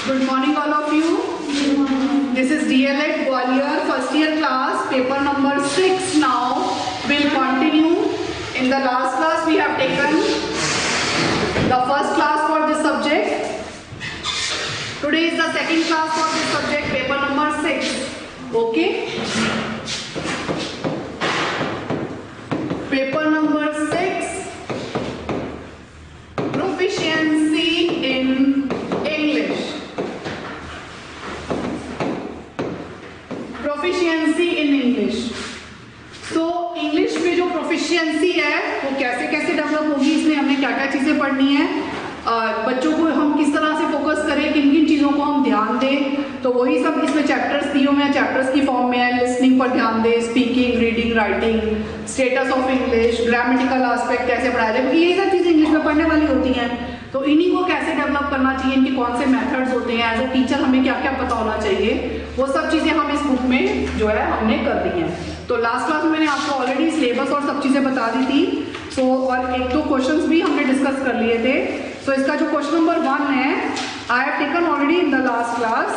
Good morning all of you. This is DLED Gwalior first year class, paper number 6 now. We'll continue. In the last class we have taken the first class for this subject. Today is the second class for this subject, paper number 6. Okay? Paper number 6, proficiency in English. Proficiency in English. So English में जो proficiency है वो कैसे कैसे develop होगी, इसमें हमने क्या क्या चीजें पढ़नी है, बच्चों को हम किस तरह से फोकस करें, किन किन चीजों को हम ध्यान दें, तो वही सब इसमें चैप्टर्स दिए हुए हैं, चैप्टर्स की फॉर्म में है। लिसनिंग पर ध्यान दें, speaking, reading, writing, status of English, grammatical aspect कैसे पढ़ाया जाए, क्योंकि यही सब चीजें इंग्लिश में पढ़ने वाली होती हैं। तो इन्हीं को कैसे डेवलप करना चाहिए, इनके कौन से मेथड्स होते हैं, एज अ टीचर हमें क्या क्या पता होना चाहिए, वो सब चीजें हम इस बुक में जो है हमने कर दी हैं। तो लास्ट क्लास में मैंने आपको ऑलरेडी सिलेबस और सब चीजें बता दी थी। सो और एक दो क्वेश्चंस भी हमने डिस्कस कर लिए थे। सो इसका जो क्वेश्चन नंबर 1 है, I have taken already in the last class.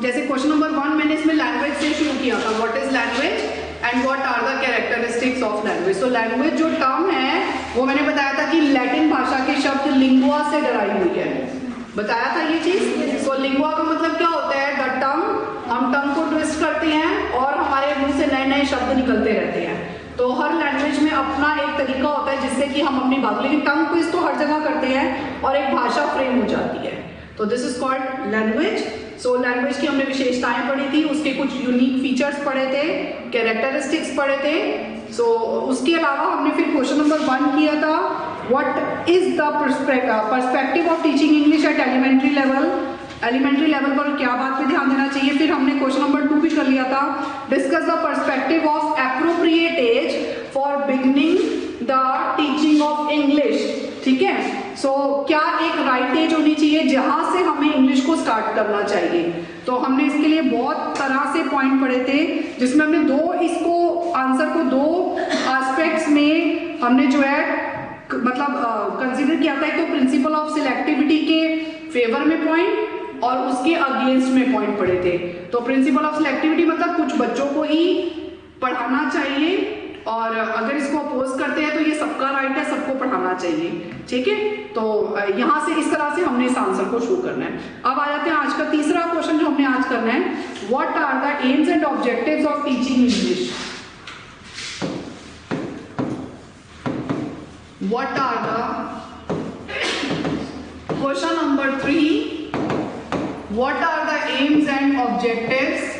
जैसे क्वेश्चन नंबर 1 मैंने इसमें लैंग्वेज से शुरू किया था, what is language and what are the characteristics of language. तो लैंग्वेज जो टर्म है वो मैंने बताया था कि लैटिन भाषा के शब्द लिंगुआ से डराई हुई है, बताया था ये चीज। सो लिंगुआ का मतलब क्या होता है, द टंग, हम टंग को ट्विस्ट करते हैं और हमारे मुंह से नए नए शब्द निकलते रहते हैं। तो हर लैंग्वेज में अपना एक तरीका होता है जिससे कि हम अपनी बात, लेकिन टंग ट्विस्ट तो हर जगह करते हैं और एक भाषा फ्रेम हो जाती है। तो this is called language. So language की हमने विशेषताएं पढ़ी थी, उसके कुछ यूनिक फीचर्स पढ़े थे, कैरेक्टरिस्टिक्स पढ़े थे। सो उसके अलावा हमने फिर क्वेश्चन नंबर 1 किया था, what is the perspective of teaching English at elementary level. Elementary level पर क्या बात पे ध्यान देना चाहिए। फिर हमने क्वेश्चन नंबर 2 भी कर लिया था, discuss the perspective of appropriate age for beginning the teaching of English. ठीक है, सो क्या एक राइट एज होनी चाहिए जहां से हमें इंग्लिश को स्टार्ट करना चाहिए। तो हमने इसके लिए बहुत तरह से पॉइंट पढ़े थे, जिसमें हमने इसको आंसर को 2 एस्पेक्ट्स में हमने जो है मतलब कंसीडर किया था। एक तो प्रिंसिपल ऑफ सिलेक्टिविटी के फेवर में पॉइंट और उसके अगेंस्ट में पॉइंट पढ़े थे। तो प्रिंसिपल ऑफ सिलेक्टिविटी मतलब कुछ बच्चों को ही पढ़ाना चाहिए और अगर इसको अपोज करते हैं तो ये सबका राइट है, सबको पढ़ाना चाहिए। ठीक है, तो यहां से इस तरह से हमने इस आंसर को शो करना है। अब आ जाते हैं आज का तीसरा क्वेश्चन जो हमने आज करना है, what are the aims and objectives of teaching English. What are the question number 3, what are the aims and objectives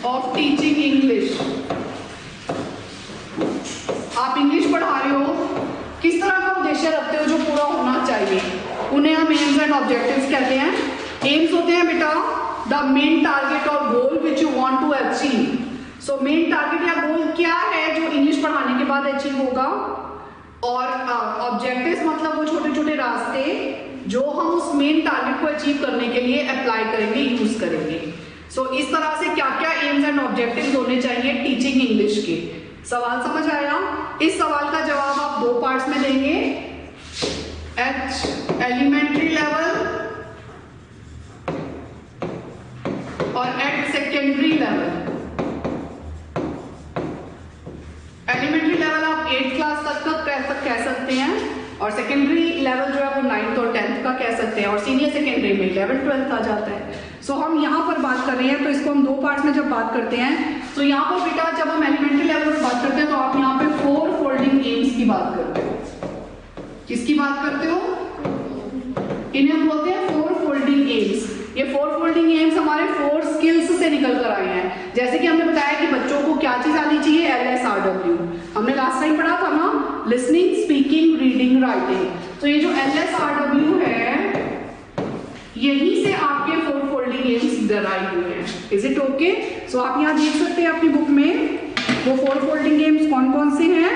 of teaching English. आप इंग्लिश पढ़ा रहे हो, किस तरह का उद्देश्य रखते हो जो पूरा होना चाहिए, उन्हें हम एम्स एंड ऑब्जेक्टिव्स कहते हैं। एम्स होते हैं बेटा द मेन टारगेट और goal which you want to achieve. So main target या गोल क्या है जो इंग्लिश पढ़ाने के बाद अचीव होगा, और ऑब्जेक्टिव्स मतलब वो छोटे छोटे रास्ते जो हम उस मेन टारगेट को अचीव करने के लिए अप्लाई करेंगे, यूज करेंगे। सो इस तरह से क्या क्या एम्स एंड ऑब्जेक्टिव्स होने चाहिए टीचिंग इंग्लिश के। सवाल समझ आया? इस सवाल का जवाब आप 2 पार्ट्स में देंगे, एट एलिमेंट्री लेवल और at secondary level. Elementary level आप 8th क्लास तक का कह सकते हैं और सेकेंडरी लेवल जो है वो 9th और 10th का कह सकते हैं, और सीनियर सेकेंडरी में 11th 12th आ जाता है। सो हम यहाँ पर बात कर रहे हैं, तो इसको हम 2 पार्ट्स में जब बात करते हैं, तो यहाँ पर बेटा जब हम एलिमेंट्री लेवल पर बात करते हैं तो आप यहाँ पे 4 फोल्डिंग एम्स की बात करते हो। किसकी बात करते हो? इन्हें हम बोलते हैं 4 फोल्डिंग एम्स। ये 4 फोल्डिंग एम्स हमारे 4 स्किल्स से निकल कर आए हैं। जैसे कि हमने बताया कि बच्चों को क्या चीज आनी चाहिए, LSRW हमने लास्ट टाइम पढ़ा था ना, लिसनिंग, स्पीकिंग, रीडिंग, राइटिंग। तो ये जो LSRW है यही से आपके 4 फोल्डिंग एम्स डराइव हुए हैं। Is it okay? सो आप यहाँ देख सकते हैं अपनी बुक में वो 4 फोल्डिंग एम्स कौन कौन से हैं।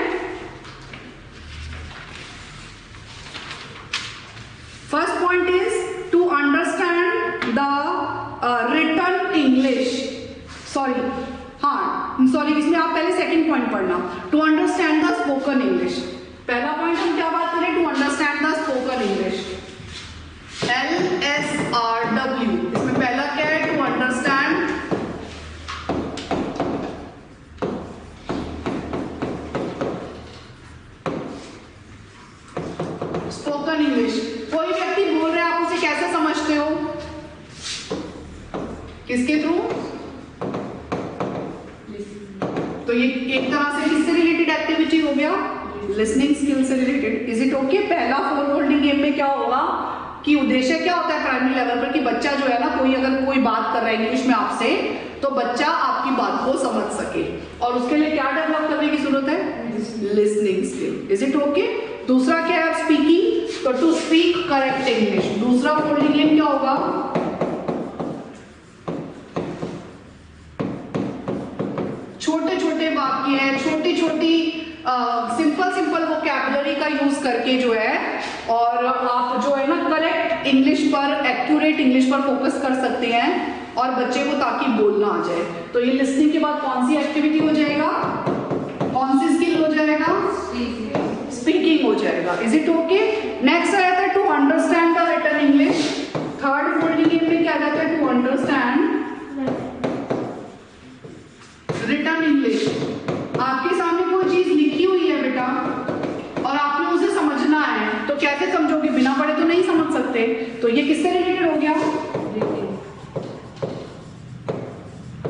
First point is to understand the written English. Sorry, इसमें आप पहले सेकंड पॉइंट पढ़ना, to understand the spoken English. पहला पॉइंट हम क्या बात करें, to understand the spoken English, LSRW। इसमें पहला क्या है, टू अंडरस्टैंड स्पोकन इंग्लिश। कोई व्यक्ति बोल रहा है, आप उसे कैसे समझते हो, किसके थ्रू, तो ये एक तरह से किससे रिलेटेड एक्टिविटी हो गया, लिसनिंग स्किल से रिलेटेड। Is it okay. पहला फोर होल्डिंग गेम में क्या होगा कि उद्देश्य क्या होता है प्राइमरी लेवल पर कि बच्चा जो है ना, कोई अगर कोई बात कर रहा है इंग्लिश में आपसे, तो बच्चा आपकी बात को समझ सके, और उसके लिए क्या डेवलप करने की जरूरत है, listening skill. Is it okay. दूसरा क्या है, स्पीकिंग, तो टू स्पीक करेक्ट इंग्लिश। दूसरा होल्डिंग गेम क्या होगा, छोटे छोटे वाक्य है, छोटी छोटी सिंपल वोकैबुलरी का यूज करके जो है, और आप जो है ना करेक्ट इंग्लिश पर, एक्यूरेट इंग्लिश पर फोकस कर सकते हैं और बच्चे को ताकि बोलना आ जाए। तो ये लिसनिंग के बाद कौन सी एक्टिविटी हो जाएगा, कौन सी स्किल हो जाएगा, स्पीकिंग हो जाएगा। Is it okay. नेक्स्ट आया था to understand the written English. Third folding game में क्या जाता है, टू अंडरस्टैंड रिटन इंग्लिश। आपके सामने कोई चीज लिखी हुई है बेटा, और आपने उसे समझना है, तो कैसे समझोगे, बिना पढ़े तो नहीं समझ सकते। तो ये किससे रिलेटेड हो गया,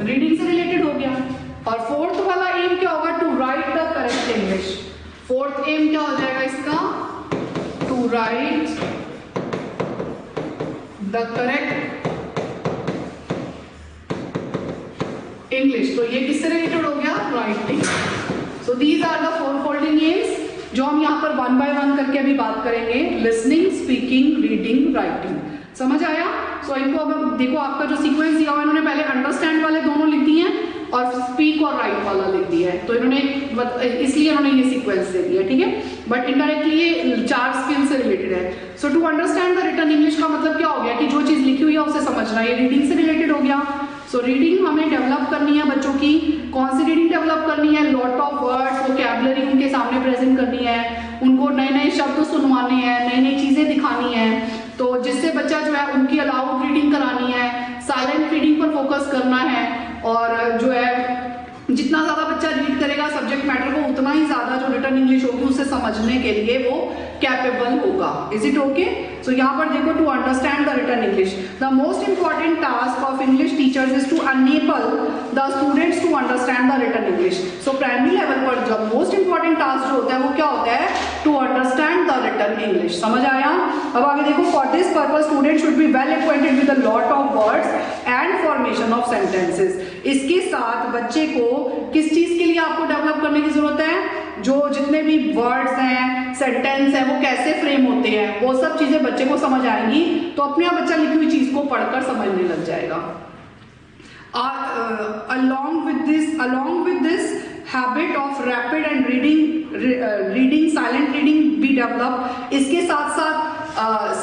रीडिंग से रिलेटेड हो गया। और फोर्थ वाला एम क्या होगा, to write the correct English. Fourth aim क्या हो जाएगा इसका, to write the correct English. तो ये किससे रिलेटेड हो गया, writing. So these are the four folding games जो हम यहाँ पर वन बाय वन करके अभी बात करेंगे, लिसनिंग, स्पीकिंग, रीडिंग, राइटिंग। समझ आया। सो इनको अब देखो, आपका जो सीक्वेंस दिया हुआ, इन्होंने पहले अंडरस्टैंड वाले दोनों लिख दिए हैं और स्पीक और राइट वाला लिख दिया है, तो इन्होंने इसलिए इन्होंने ये सीक्वेंस दे दिया, ठीक है। बट इनडायरेक्टली ये चार स्किल से रिलेटेड है। So to understand the written English का मतलब क्या हो गया कि जो चीज लिखी हुई है उसे समझना, ये रीडिंग से रिलेटेड हो गया। सो रीडिंग हमें डेवलप करनी है बच्चों की। कौन सी रीडिंग डेवलप करनी है, लॉट ऑफ वर्ड्स, वोकैबुलरी उनके सामने प्रेजेंट करनी है, उनको नए नए शब्द सुनवाने हैं, नई नई चीजें दिखानी है, तो जिससे बच्चा जो है उनकी अलाउड रीडिंग करानी है, साइलेंट रीडिंग पर फोकस करना है, और जो है जितना ज्यादा बच्चा रीड करेगा सब्जेक्ट मैटर को, उतना ही ज्यादा जो रिटन इंग्लिश होगी उसे समझने के लिए वो कैपेबल होगा। Is it okay. सो यहाँ पर देखो, to understand the written English, the most important task of English teachers is to enable the students to understand the written English. So primary level पर जो मोस्ट इंपॉर्टेंट टास्क जो होता है वो क्या होता है, to understand the written English. समझ आया। अब आगे देखो, for this purpose student should be well acquainted with a lot of words and formation of sentences. इसके साथ बच्चे को किस चीज के लिए आपको डेवलप करने की जरूरत है, जो जितने भी वर्ड्स हैं, सेंटेंस है, वो कैसे फ्रेम होते हैं, वो सब चीजें बच्चे को समझ आएंगी, तो अपने आप बच्चा लिखी हुई चीज को पढ़कर समझने लग जाएगा। along with this habit of rapid and reading silent reading be developed। इसके साथ साथ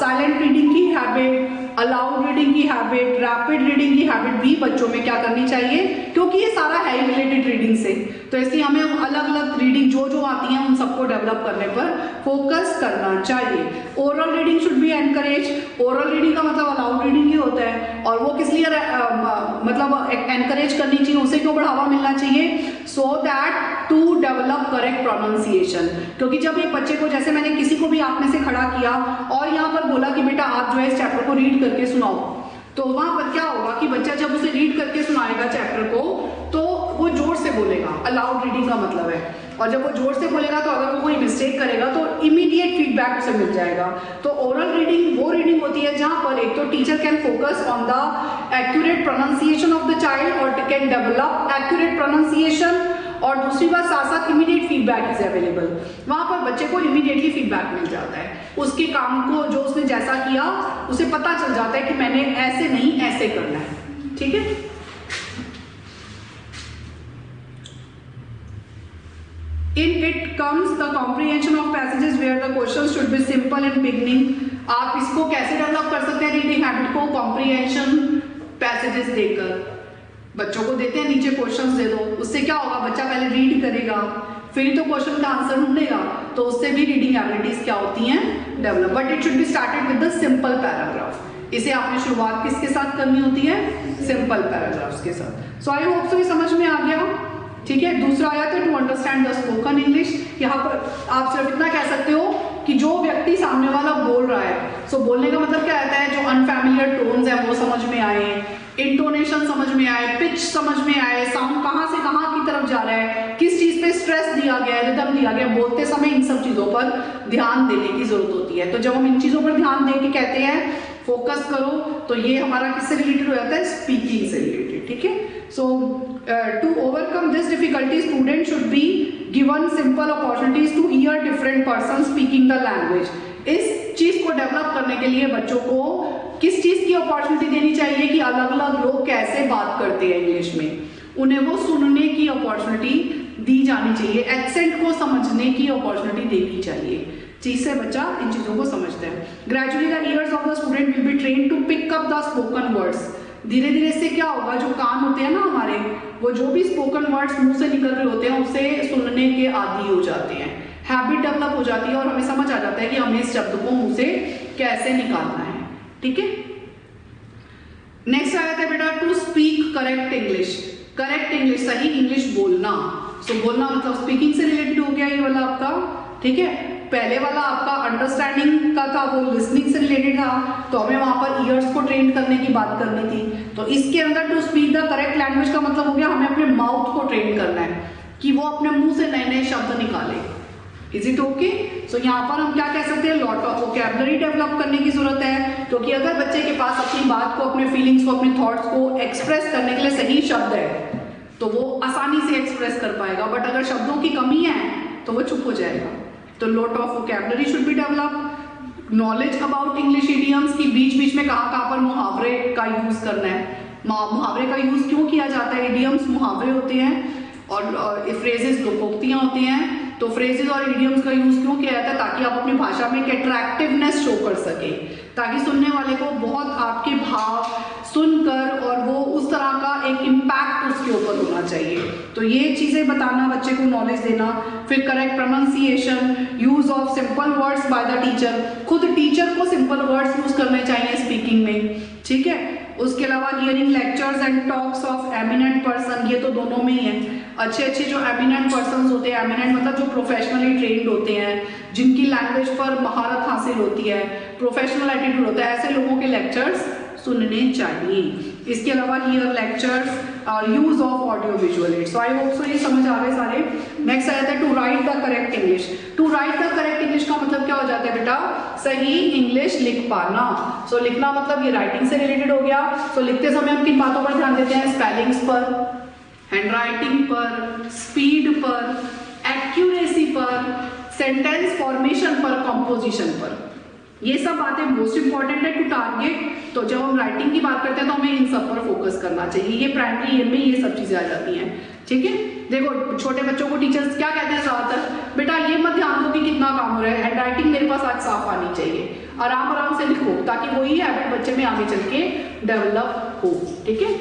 साइलेंट रीडिंग की हैबिट, अलाउड रीडिंग की हैबिट, रैपिड रीडिंग की हैबिट भी बच्चों में क्या करनी चाहिए, क्योंकि ये सारा है रिलेटेड रीडिंग से, तो इसलिए हमें अलग अलग रीडिंग जो जो आती हैं उन सबको डेवलप करने पर फोकस करना चाहिए। Oral reading should be encourage. Oral reading का मतलब अलाउड रीडिंग ही होता है, और वो किस लिए मतलब एनकरेज करनी चाहिए, उसे क्यों बढ़ावा मिलना चाहिए, so that to develop correct pronunciation. क्योंकि जब एक बच्चे को, जैसे मैंने किसी को भी आप में से खड़ा किया और यहाँ पर बोला कि बेटा आप जो है इस चैप्टर को रीड करके सुनाओ, तो वहां पर क्या होगा कि बच्चा जब उसे रीड करके सुनाएगा चैप्टर को, तो वो जोर से बोलेगा, अलाउड रीडिंग का मतलब है, और जब वो जोर से बोलेगा तो अगर वो कोई मिस्टेक करेगा तो इमीडिएट फीडबैक उसे मिल जाएगा। तो ओरल रीडिंग वो रीडिंग होती है जहां पर एक तो teacher can focus on the accurate pronunciation of the child और कैन डेवलप एक्यूरेट प्रोनाउंसिएशन, और दूसरी बात साथ साथ इमीडिएट फीडबैक इज अवेलेबल। वहां पर बच्चे को इमीडिएटली फीडबैक मिल जाता है, उसके काम को जो उसने जैसा किया उसे पता चल जाता है कि मैंने ऐसे नहीं ऐसे करना है, ठीक है। In it comes the comprehension of passages where the questions should be simple in beginning। आप इसको कैसे डेवलप कर सकते हैं रीडिंग हैबिट को, कॉम्प्रीहेंशन पैसेजेस देकर। बच्चों को देते हैं नीचे क्वेश्चंस दे दो, उससे क्या होगा, बच्चा पहले रीड करेगा, फिर ही तो क्वेश्चन का आंसर ढूंढेगा, तो उससे भी रीडिंग एबिलिटीज क्या होती हैं, develop. But it should be started with the simple paragraph. इसे आपने शुरुआत किसके साथ करनी होती है, सिंपल पैराग्राफ्स के साथ। सो आई होप सो ये समझ में आ गया, ठीक है। दूसरा आया था to understand the spoken English. यहाँ पर आप सिर्फ इतना कह सकते हो कि जो व्यक्ति सामने वाला बोल रहा है, सो बोलने का मतलब क्या आता है, जो अनफैमिलियर टोन्स है वो समझ में आए, इंटोनेशन समझ में आए, पिच समझ में आए, साउंड कहाँ से कहाँ की तरफ जा रहा है, किस चीज पे स्ट्रेस दिया गया है, रिदम दिया गया, बोलते समय इन सब चीजों पर ध्यान देने की जरूरत होती है। तो जब हम इन चीजों पर ध्यान दे के कहते हैं फोकस करो, तो ये हमारा किससे रिलेटेड हो जाता है, स्पीकिंग से रिलेटेड, ठीक है। So to overcome this difficulty student should be given simple opportunities to hear different person speaking the language. इस चीज को डेवलप करने के लिए बच्चों को किस चीज की अपॉर्चुनिटी देनी चाहिए कि अलग अलग लोग कैसे बात करते हैं इंग्लिश में, उन्हें वो सुनने की अपॉर्चुनिटी दी जानी चाहिए, एक्सेंट को समझने की अपॉर्चुनिटी देनी चाहिए, जिससे बच्चा इन चीजों को समझता है। Gradually the ears of the student will be train to pick up the spoken words. धीरे धीरे से क्या होगा, जो कान होते हैं ना हमारे, वो जो भी स्पोकन वर्ड्स मुंह से निकल रहे होते हैं उसे सुनने के आदी हो जाते हैं, हैबिट डेवलप हो जाती है और हमें समझ आ जाता है कि हमें इस शब्द को मुंह से कैसे निकालना है, ठीक है। नेक्स्ट आया था बेटा to speak correct English. Correct English, सही इंग्लिश बोलना। सो बोलना मतलब स्पीकिंग से रिलेटेड हो गया ये वाला आपका, ठीक है। पहले वाला आपका अंडरस्टैंडिंग का था, वो लिसनिंग से रिलेटेड था, तो हमें वहां पर ईयर्स को ट्रेन करने की बात करनी थी। तो इसके अंदर to speak the correct language का मतलब हो गया हमें अपने माउथ को ट्रेन करना है कि वो अपने मुंह से नए नए शब्द निकाले। Is it okay? सो यहाँ पर हम क्या कह सकते हैं, लॉट ऑफ वोकैबुलरी डेवलप करने की जरूरत है, क्योंकि अगर बच्चे के पास अपनी बात को, अपने फीलिंग्स को, अपने थॉट्स को एक्सप्रेस करने के लिए सही शब्द है तो वो आसानी से एक्सप्रेस कर पाएगा, बट अगर शब्दों की कमी है तो वो चुप हो जाएगा। तो lot of vocabulary should be develop, knowledge about English idioms की बीच बीच में कहाँ पर मुहावरे का यूज करना है, मुहावरे का यूज क्यों किया जाता है, इडियम्स मुहावरे होते हैं और फ्रेजेस लोकोक्तियां होती हैं, तो फ्रेजेस और इडियम्स का यूज क्यों किया जाता है, ताकि आप अपनी भाषा में एक अट्रैक्टिवनेस शो कर सके, ताकि सुनने वाले को बहुत आपके भाव सुनकर और वो उस तरह का एक इम्पैक्ट उसके ऊपर होना चाहिए। तो ये चीजें बताना, बच्चे को नॉलेज देना। फिर correct pronunciation, use of simple words by the teacher, खुद टीचर को सिंपल वर्ड्स यूज करने चाहिए स्पीकिंग में, ठीक है। उसके अलावा hearing lectures and talks of eminent person, ये तो दोनों में ही है। अच्छे अच्छे जो एमिनेंट पर्सन होते हैं, एमिनेंट मतलब जो प्रोफेशनली ट्रेंड होते हैं, जिनकी लैंग्वेज पर महारत हासिल होती है, प्रोफेशनल एटीट्यूड होता है, ऐसे लोगों के लेक्चर्स सुनने चाहिए। इसके अलावा हियर लेक्चर्स और use of audio visual aid. So I hope so ये समझ आ गए सारे। नेक्स्ट आया था to write the correct English. To write the correct English का मतलब क्या हो जाता है बेटा, सही इंग्लिश लिख पाना। सो लिखना मतलब ये राइटिंग से रिलेटेड हो गया। सो लिखते समय हम किन बातों पर ध्यान देते हैं, स्पेलिंग्स पर, हैंडराइटिंग पर, स्पीड पर, एक्यूरेसी पर, सेंटेंस फॉर्मेशन पर, कंपोजिशन पर। ये सब बातें मोस्ट इंपॉर्टेंट है टू टारगेट। तो जब हम राइटिंग की बात करते हैं तो हमें इन सब पर फोकस करना चाहिए। ये प्राइमरी एम में ये सब चीजें आ जाती हैं, ठीक है। देखो छोटे बच्चों को टीचर्स क्या कहते हैं ज्यादातर, बेटा ये मत ध्यान दो कि कितना काम हो रहा है, हैंडराइटिंग मेरे पास आज साफ आनी चाहिए, आराम आराम से लिखो, ताकि वही हैबिट बच्चे में आगे चल के डेवलप हो, ठीक है।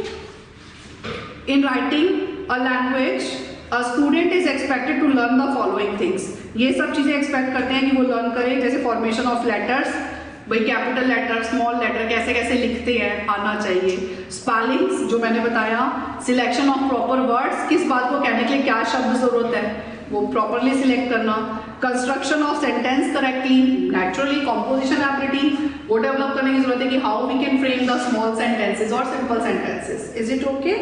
In writing a language A student is expected to learn the following things. ये सब चीजें एक्सपेक्ट करते हैं कि वो लर्न करे, जैसे फॉर्मेशन ऑफ लेटर्स, भाई कैपिटल लेटर, स्मॉल लेटर कैसे कैसे लिखते हैं आना चाहिए, स्पेलिंग्स जो मैंने बताया, सिलेक्शन ऑफ प्रॉपर वर्ड्स, किस बात को कहने के लिए क्या शब्द जरूरत है वो प्रॉपरली सिलेक्ट करना, construction of sentence correctly, naturally composition ability वो डेवलप करने की जरूरत है कि how we can frame the small sentences और simple sentences. Is it okay?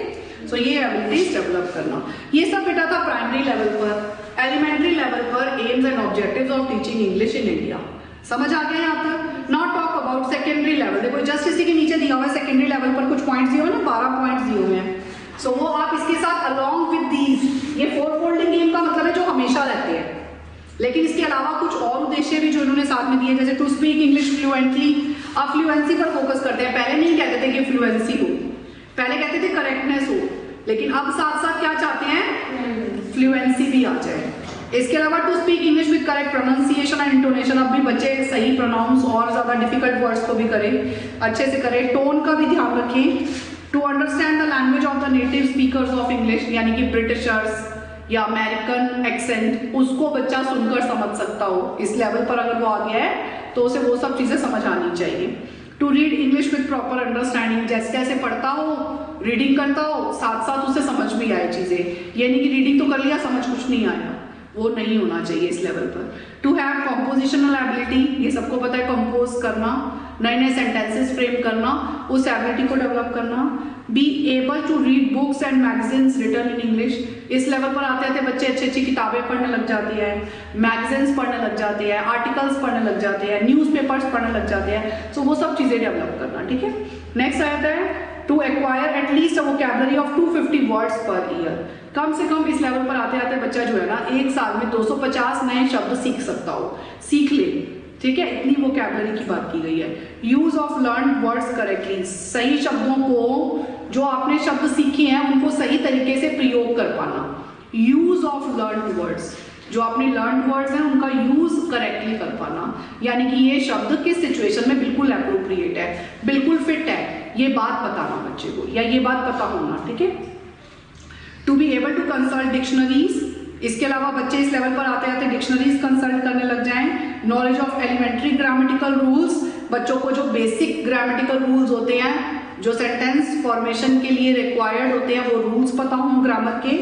So ये एबिलिटीज डेवलप करना, ये सब बेटा था प्राइमरी लेवल पर। एलिमेंट्री लेवल पर aims and objectives of teaching English in India समझ आ गया यहाँ तक। Not talk about secondary level. देखो जस्ट इसी के नीचे दिया हुआ है सेकेंडरी लेवल पर कुछ पॉइंट्स दिए हुए ना, 12 पॉइंट्स दिए हुए हैं। सो वो आप इसके साथ अलॉन्ग विद दीज, ये 4 फोल्डिंग गेम का मतलब है जो हमेशा रहते हैं, लेकिन इसके अलावा कुछ और उद्देश्य भी जो इन्होंने साथ में दिए, जैसे टू स्पीक इंग्लिश फ्लुएंटली। अब फ्लुएंसी पर फोकस करते हैं, पहले नहीं कहते थे कि फ्लुएंसी हो, पहले कहते थे करेक्टनेस हो, लेकिन अब साथ साथ क्या चाहते हैं, फ्लुएंसी भी आ जाए। इसके अलावा to speak English with correct pronunciation and intonation, अब भी बच्चे सही प्रोनाउंस और ज्यादा डिफिकल्ट वर्ड्स को भी करें, अच्छे से करें, टोन का भी ध्यान रखें। To understand the language of the native speakers of English, यानी कि ब्रिटिशर्स, या अमेरिकन एक्सेंट, उसको बच्चा सुनकर समझ सकता हो। इस लेवल पर अगर वो आ गया है तो उसे वो सब चीजें समझ आनी चाहिए। To read English with proper understanding, जैसे जैसे पढ़ता हो रीडिंग करता हो साथ साथ उसे समझ भी आए चीजें, ये नहीं कि रीडिंग तो कर लिया समझ कुछ नहीं आया, वो नहीं होना चाहिए इस लेवल पर। टू हैव कॉम्पोजिशनल एबिलिटी, ये सबको पता है कंपोज करना, नए नए सेंटेंसेस फ्रेम करना, उस एबिलिटी को डेवलप करना। Be able to read books and magazines written in English, इस लेवल पर आते आते बच्चे अच्छी अच्छी किताबें पढ़ने लग जाती है, मैगजीन्स पढ़ने लग जाते हैं, आर्टिकल्स पढ़ने लग जाते हैं, न्यूज़पेपर्स पढ़ने लग जाते हैं, तो वो सब चीजें डेवलप करना। ठीक है, नेक्स्ट आता है to acquire at least a vocabulary of 250 words per year, कम से कम इस लेवल पर आते आते बच्चा जो है ना एक साल में 250 नए शब्द सीख सकता हो, सीख ले। ठीक है, इतनी वोकैबुलरी की बात की गई है। Use of learn words correctly, सही शब्दों को, जो आपने शब्द सीखे हैं उनको सही तरीके से प्रयोग कर पाना। यूज ऑफ लर्न वर्ड्स, जो आपने लर्न वर्ड्स हैं उनका यूज करेक्टली कर पाना, यानी कि ये शब्द किस सिचुएशन में बिल्कुल एप्रोप्रिएट है, बिल्कुल फिट है, ये बात बताना बच्चे को, या ये बात पता होना। ठीक है, to be able to consult dictionaries, इसके अलावा बच्चे इस लेवल पर आते आते डिक्शनरीज कंसल्ट करने लग जाएं। Knowledge of elementary grammatical rules, बच्चों को जो बेसिक ग्रामेटिकल रूल्स होते हैं, जो सेंटेंस फॉर्मेशन के लिए रिक्वायर्ड होते हैं, वो रूल्स पता हों ग्रामर के।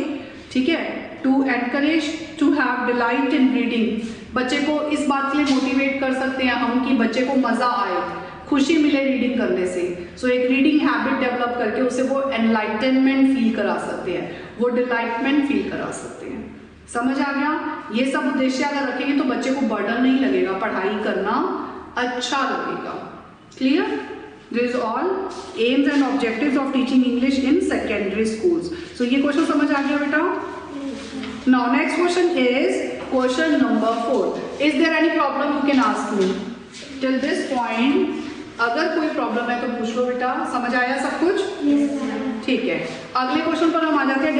ठीक है, to encourage to have delight in reading, बच्चे को इस बात के लिए मोटिवेट कर सकते हैं हम कि बच्चे को मजा आए, खुशी मिले रीडिंग करने से। सो एक रीडिंग हैबिट डेवलप करके उसे वो एनलाइटनमेंट फील करा सकते हैं, वो डिलाइटमेंट फील करा सकते हैं। समझ आ गया? ये सब उद्देश्य अगर रखेंगे तो बच्चे को बर्डन नहीं लगेगा, पढ़ाई करना अच्छा लगेगा। Clear? This is all aims and objectives of teaching English in secondary schools. So ये क्वेश्चन समझ आ गया बेटा? Now next question is question number 4। Is there any problem you can ask me till this point? अगर कोई problem है तो पूछ लो बेटा। समझ आया सब कुछ? ठीक है, अगले क्वेश्चन पर हम आ जाते हैं।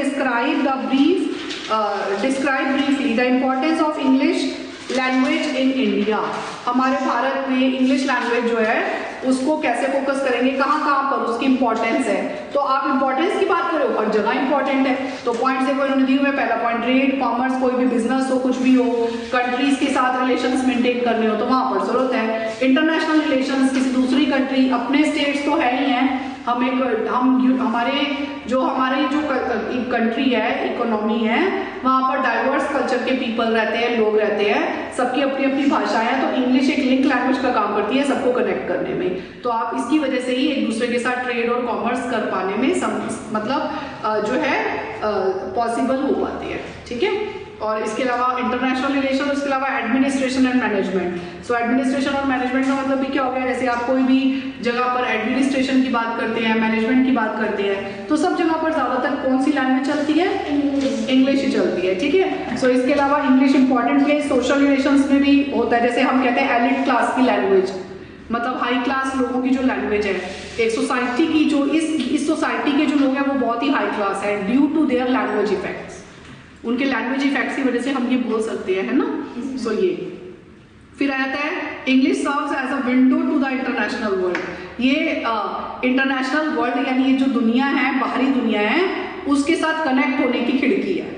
Describe briefly the importance of English language in India. हमारे भारत में इंग्लिश लैंग्वेज जो है उसको कैसे फोकस करेंगे, कहाँ कहाँ पर उसकी इंपॉर्टेंस है। तो आप इंपॉर्टेंस की बात करो, हर जगह इंपॉर्टेंट है। तो पॉइंट्स देखो इन्होंने दिए हुए। पहला पॉइंट, ट्रेड, कॉमर्स, कोई भी बिजनेस हो, कुछ भी हो, कंट्रीज के साथ रिलेशंस मेंटेन करने हो तो वहां पर जरूरत है। इंटरनेशनल रिलेशंस, किसी दूसरी कंट्री, अपने स्टेट्स तो है ही हैं, हमारी जो कंट्री है, इकोनॉमी है, वहाँ पर डाइवर्स कल्चर के पीपल रहते हैं, लोग रहते हैं, सबकी अपनी अपनी भाषाएं हैं। तो इंग्लिश एक लिंक लैंग्वेज का काम करती है सबको कनेक्ट करने में। तो आप इसकी वजह से ही एक दूसरे के साथ ट्रेड और कॉमर्स कर पाने में जो है पॉसिबल हो पाती है। ठीक है, और इसके अलावा इंटरनेशनल रिलेशन, उसके अलावा administration and management. So administration और मैनेजमेंट का मतलब भी क्या हो गया? जैसे आप कोई भी जगह पर एडमिनिस्ट्रेशन की बात करते हैं, मैनेजमेंट की बात करते हैं, तो सब जगह पर ज्यादातर कौन सी लैंग्वेज चलती है? इंग्लिश ही चलती है। ठीक है, सो इसके अलावा English important place social relations में भी होता है। जैसे हम कहते हैं एलिट क्लास की लैंग्वेज, मतलब हाई क्लास लोगों की जो लैंग्वेज है, एक सोसाइटी की जो इस सोसाइटी के जो लोग हैं वो बहुत ही हाई क्लास है due to their language effects. उनके लैंग्वेज इफेक्ट्स की वजह से हम ये बोल सकते हैं, है ना? सो ये फिर आता है English serves as a window to the international world. ये इंटरनेशनल वर्ल्ड यानी ये जो दुनिया है, बाहरी दुनिया है, उसके साथ कनेक्ट होने की खिड़की है।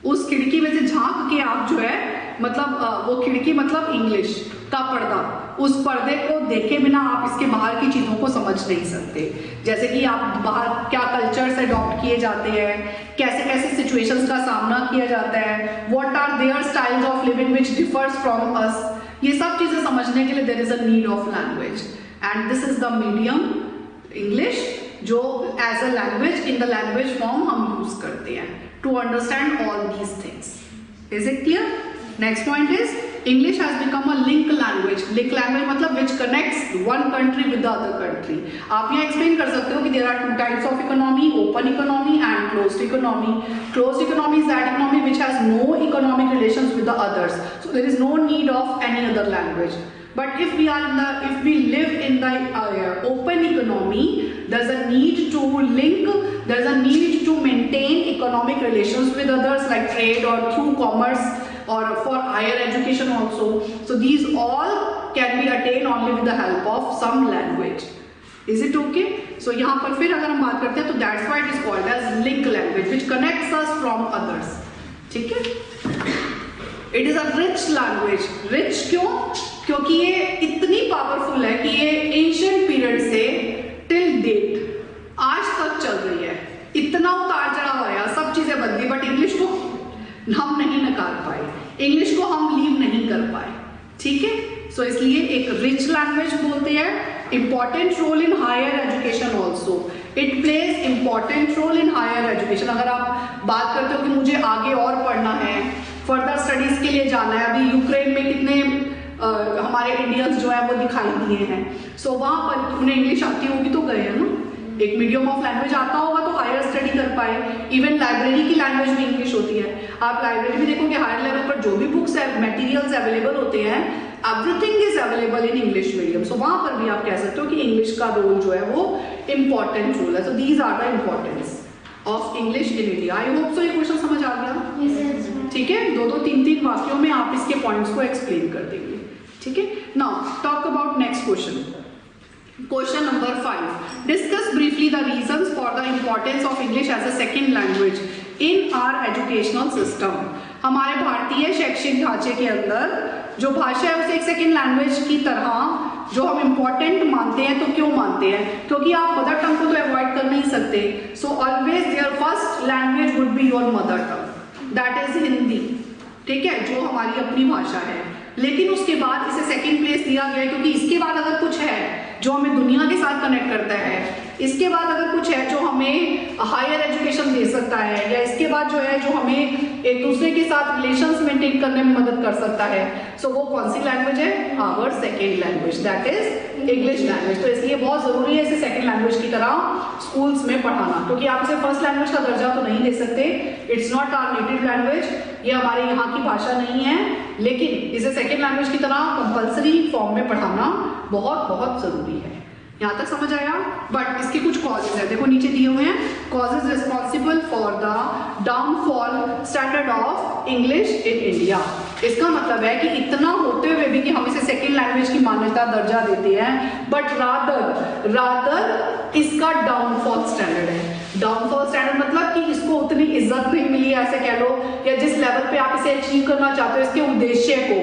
उस खिड़की में से झांक के आप जो है, मतलब वो खिड़की मतलब इंग्लिश का पर्दा, उस पर्दे को देखे बिना आप इसके बाहर की चीजों को समझ नहीं सकते। जैसे कि आप बाहर क्या कल्चर्स अडॉप्ट किए जाते हैं, कैसे कैसे सिचुएशंस का सामना किया जाता है, what are there styles of living which differs from us, ये सब चीजें समझने के लिए there is a need of language and this is the medium English, जो as a language in the language form हम यूज करते हैं to understand all these things. Is it clear? Next point is English has become a link language. Link language मतलब which connects one country with the other country. आप यहाँ explain कर सकते हो कि there are two types of economy, open economy and closed economy. Closed economy is that economy which has no economic relations with the others. So there is no need of any other language. But if we live in the open economy, there's a need to link, there's a need to maintain economic relations with others like trade or through commerce or for higher education also. So these all can be attained only with the help of some language. Is it okay? So यहाँ पर फिर अगर हम बात करते हैं तो that's why it is called as link language which connects us from others. ठीक है। It is a rich language. Rich क्यों? क्योंकि ये इतनी पावरफुल है कि ये एंशिएंट पीरियड से टिल डेट आज तक चल रही है। इतना उतार चढ़ाव आया, सब चीजें बदली, बट इंग्लिश को हम नहीं नकार पाए, इंग्लिश को हम लीव नहीं कर पाए। ठीक है, सो इसलिए एक रिच लैंग्वेज बोलते हैं। Important role in higher education also, it plays important role in higher education. अगर आप बात करते हो कि मुझे आगे और पढ़ना है, फर्दर स्टडीज के लिए जाना है, अभी यूक्रेन में कितने हमारे इंडियंस जो है वो दिखाई दिए हैं, सो वहां पर उन्हें इंग्लिश आती होगी तो गए हैं ना, एक मीडियम ऑफ लैंग्वेज आता होगा तो हायर स्टडी कर पाए। इवन लाइब्रेरी की लैंग्वेज भी इंग्लिश होती है। आप लाइब्रेरी में देखोगे हायर लेवल पर जो भी बुक्स मटेरियल्स अवेलेबल होते हैं, everything is available in English medium. So वहां पर भी आप कह सकते हो कि इंग्लिश का रोल जो है वो इंपॉर्टेंट रोल है। So these are the importance of English in India. I hope so ये क्वेश्चन समझ आ गया। ठीक है, दो दो तीन तीन वाक्यों में आप इसके पॉइंट्स को एक्सप्लेन कर देंगे। ठीक है, now talk about next question. Question number 5. Discuss briefly the reasons for the importance of English as a second language in our educational system. हमारे भारतीय शैक्षिक ढांचे के अंदर जो भाषा है उसे एक सेकेंड लैंग्वेज की तरह जो हम इम्पोर्टेंट मानते हैं। तो क्यों मानते हैं? क्योंकि आप मदर टंग को तो अवॉइड कर नहीं सकते। So always their first language would be your mother tongue, that is Hindi. ठीक है, जो हमारी अपनी भाषा है। लेकिन उसके बाद इसे सेकंड प्लेस दिया गया क्योंकि इसके बाद अगर कुछ है जो हमें दुनिया के साथ कनेक्ट करता है, इसके बाद अगर कुछ है जो हमें हायर एजुकेशन दे सकता है, या इसके बाद जो है जो हमें एक दूसरे के साथ रिलेशंस मेंटेन करने में मदद कर सकता है, सो वो कौन सी लैंग्वेज है? Our second language, that is English language. तो इसलिए बहुत जरूरी है इसे सेकेंड लैंग्वेज की तरह स्कूल्स में पढ़ाना, क्योंकि आप इसे फर्स्ट लैंग्वेज का दर्जा तो नहीं दे सकते। It's not our native language, ये हमारे यहाँ की भाषा नहीं है, लेकिन इसे सेकेंड लैंग्वेज की तरह कंपल्सरी फॉर्म में पढ़ाना बहुत बहुत जरूरी है। यहाँ तक समझ आया? बट इसके कुछ कॉजेज है, देखो नीचे दिए हुए हैं। Causes responsible for the downfall standard of English in India. इसका मतलब है कि इतना होते हुए भी कि हम इसे सेकेंड लैंग्वेज की मान्यता दर्जा देते हैं, बट रादर इसका डाउनफॉल स्टैंडर्ड है। डाउनफॉल स्टैंडर्ड मतलब कि इसको उतनी इज्जत नहीं मिली ऐसे कह लो, या जिस लेवल पे आप इसे अचीव करना चाहते हो, इसके उद्देश्य को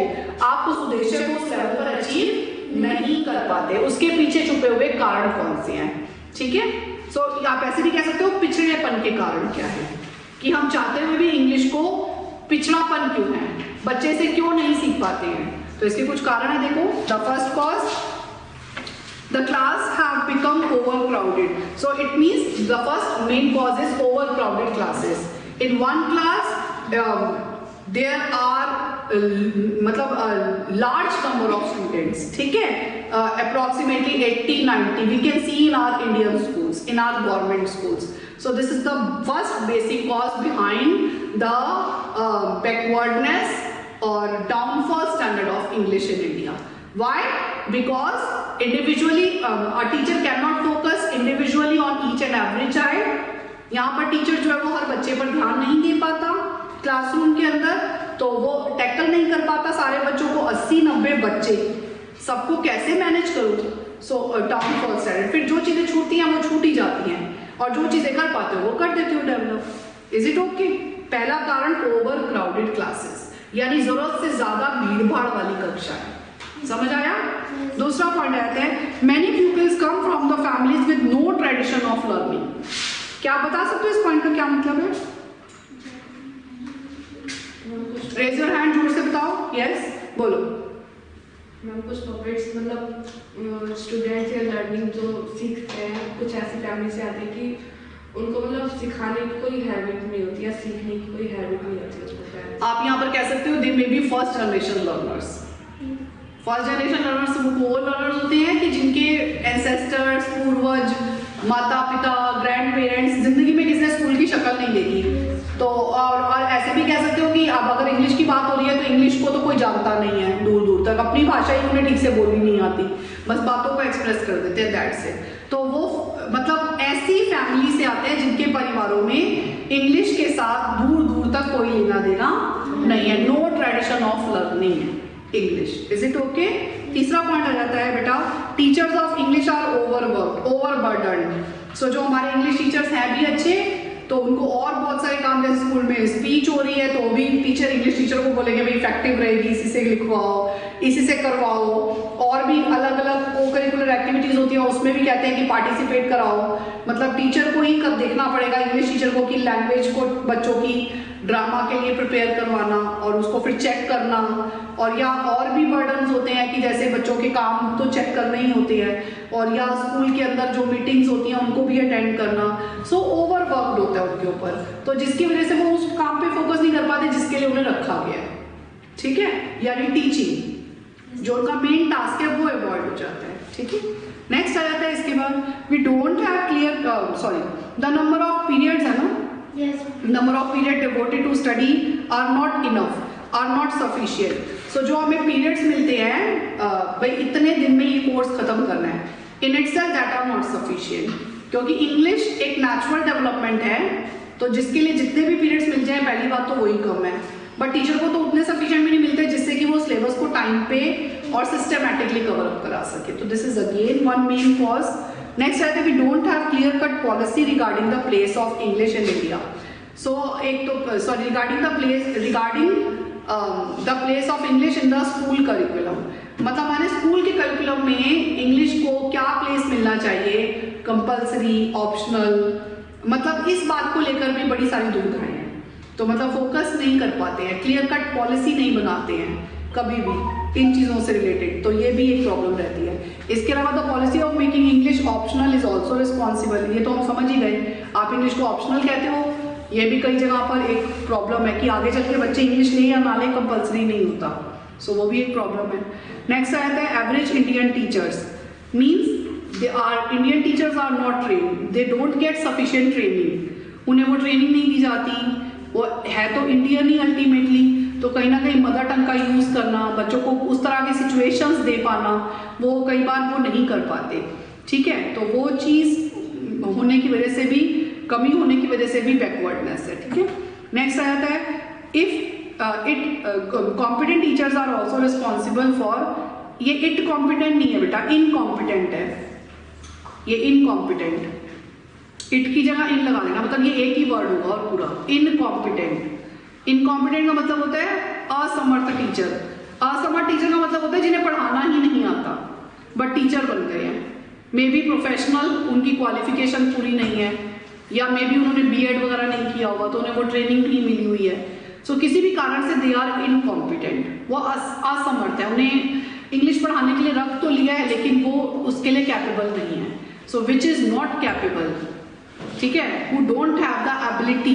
आप उस उद्देश्य को उस लेवल पर अचीव नहीं कर पाते। उसके पीछे छुपे हुए कारण कौन से हैं? ठीक है, सो आप ऐसे भी कह सकते हो पिछड़ेपन के कारण क्या है, कि हम चाहते हुए भी इंग्लिश को पिछड़ापन क्यों है, बच्चे से क्यों नहीं सीख पाते हैं। तो इसके कुछ कारण है, देखो। The first cause, the class have become overcrowded. So it means the first main cause is overcrowded classes. In one class there are large number of students. ठीक है, approximately 80-90 we can see in our Indian schools, in our government schools. So this is the first basic cause behind the backwardness or downfall standard of English in India. Why? Because individually a teacher cannot focus individually on each and every child. यहाँ पर teacher जो है वो हर बच्चे पर ध्यान नहीं दे पाता क्लासरूम के अंदर, तो वो टैकल नहीं कर पाता सारे बच्चों को। 80-90 बच्चे, सबको कैसे मैनेज करो? सो डाउनफॉल स्टैंडर्ड। फिर जो चीजें छूटती हैं वो छूट ही जाती हैं, और जो चीजें कर पाते हो वो कर देते हो डेवलप। Is it okay? पहला कारण ओवर क्राउडेड क्लासेस, यानी जरूरत से ज्यादा भीड़ भाड़ वाली कक्षा है। समझ आया? दूसरा पॉइंट आता है, many peoples come from the families with no tradition of learning. क्या आप बता सकते हो इस पॉइंट का क्या मतलब है? रेज योर हैंड, जोर से बताओ। यस, बोलो। मैम कुछ पपेट्स मतलब स्टूडेंट्स या लर्निंग जो सीखते हैं, कुछ ऐसी फैमिली से आते हैं कि उनको मतलब सिखाने की कोई हैबिट नहीं होती या सीखने की कोई हैबिट नहीं होती। आप यहाँ पर कह सकते हो they may be first generation learners. First generation learners वो लर्नर्स होते हैं कि जिनके एंसेस्टर्स, पूर्वज, माता पिता, ग्रैंड पेरेंट्स जिंदगी में किसी ने स्कूल की शक्ल नहीं देखी। तो और ऐसे भी कह सकते हो कि अब अगर इंग्लिश की बात हो रही है तो इंग्लिश को तो कोई जानता नहीं है दूर दूर तक, अपनी भाषा ही उन्हें ठीक से बोलनी नहीं आती, बस बातों को एक्सप्रेस कर देते हैं, दैट से। तो वो मतलब ऐसी फैमिली से आते हैं जिनके परिवारों में इंग्लिश के साथ दूर दूर तक कोई लेना देना नहीं है, नो ट्रेडिशन ऑफ लर्निंग है इंग्लिश। Is it okay? तीसरा पॉइंट आ जाता है बेटा, teachers of English are overworked, ओवरबर्डन्ड। सो जो हमारे इंग्लिश टीचर्स हैं भी अच्छे, तो उनको और बहुत सारे काम, जैसे स्कूल में स्पीच हो रही है तो भी टीचर, इंग्लिश टीचर को बोलेंगे भाई इफेक्टिव रहेगी, इसी से लिखवाओ, इसी से करवाओ। और भी अलग अलग को करिकुलर एक्टिविटीज होती है, उसमें भी कहते हैं कि पार्टिसिपेट कराओ। मतलब टीचर को ही कब देखना पड़ेगा, इंग्लिश टीचर को, कि लैंग्वेज को बच्चों की ड्रामा के लिए प्रिपेयर करवाना और उसको फिर चेक करना। और या और भी बर्डन्स होते हैं कि जैसे बच्चों के काम तो चेक करने ही होते हैं, और या स्कूल के अंदर जो मीटिंग्स होती हैं उनको भी अटेंड करना। सो ओवरवर्कड होता है उनके ऊपर, तो जिसकी वजह से वो उस काम पे फोकस नहीं कर पाते जिसके लिए उन्हें रखा गया है। ठीक है, यानी टीचिंग जो उनका मेन टास्क है वो अवॉइड हो जाता है। ठीक है, नेक्स्ट आ जाता है इसके बाद, we don't have clear, sorry, the number of periods है ना, number of period devoted to study are not enough, are not sufficient. So जो हमें पीरियड्स मिलते हैं भाई इतने दिन में ये कोर्स खत्म करना है, in itself that are not sufficient, क्योंकि इंग्लिश एक नेचुरल डेवलपमेंट है, तो जिसके लिए जितने भी पीरियड्स मिल जाए पहली बात तो वही कम है। बट टीचर को तो उतने सफिशिएंट भी नहीं मिलते जिससे कि वो सिलेबस को टाइम पे और सिस्टमैटिकली कवर अप करा सके। तो this is again one main cause. Next है we don't have clear cut policy regarding the place of English in India. So एक तो sorry regarding the place of English in the school curriculum, मतलब हमारे school के curriculum में English को क्या place मिलना चाहिए, कंपल्सरी, ऑप्शनल, मतलब इस बात को लेकर भी बड़ी सारी दुविधाएं हैं। तो मतलब फोकस नहीं कर पाते हैं, क्लियर कट पॉलिसी नहीं बनाते हैं कभी भी इन चीज़ों से रिलेटेड, तो ये भी एक प्रॉब्लम रहती है। इसके अलावा the policy of making English optional is also responsible, ये तो हम समझ ही गए, आप इंग्लिश को ऑप्शनल कहते हो, ये भी कई जगह पर एक प्रॉब्लम है कि आगे चल के बच्चे इंग्लिश ले या ना ले, कंपल्सरी नहीं होता, सो वो भी एक प्रॉब्लम है। नेक्स्ट आता है average Indian teachers, means they are Indian teachers are not trained, they don't get sufficient training, उन्हें वो ट्रेनिंग नहीं दी जाती, वो है तो इंडियन ही अल्टीमेटली, तो कहीं ना कहीं मदर टंग का यूज़ करना, बच्चों को उस तरह के सिचुएशंस दे पाना, वो कई बार वो नहीं कर पाते। ठीक है, तो वो चीज़ होने की वजह से भी, कमी होने की वजह से भी बैकवर्डनेस है। ठीक है, नेक्स्ट आ जाता है if competent teachers are also responsible for, ये इट कॉम्पिटेंट नहीं है बेटा, इनकॉम्पिटेंट है, ये इनकॉम्पिटेंट, इट की जगह इन लगा देना, मतलब ये एक ही वर्ड होगा और पूरा इनकॉम्पिटेंट। इनकॉम्पिटेंट का मतलब होता है असमर्थ टीचर, असमर्थ टीचर का मतलब होता है जिन्हें पढ़ाना ही नहीं आता बट टीचर बन गए हैं, मे बी प्रोफेशनल, उनकी क्वालिफिकेशन पूरी नहीं है, या मे बी उन्होंने बीएड वगैरह नहीं किया हुआ तो उन्हें वो ट्रेनिंग नहीं मिली हुई है। सो किसी भी कारण से दे आर इनकॉम्पिटेंट, वो असमर्थ है, उन्हें इंग्लिश पढ़ाने के लिए रख तो लिया है लेकिन वो उसके लिए कैपेबल नहीं है। So which is not capable, ठीक है, who don't have the ability,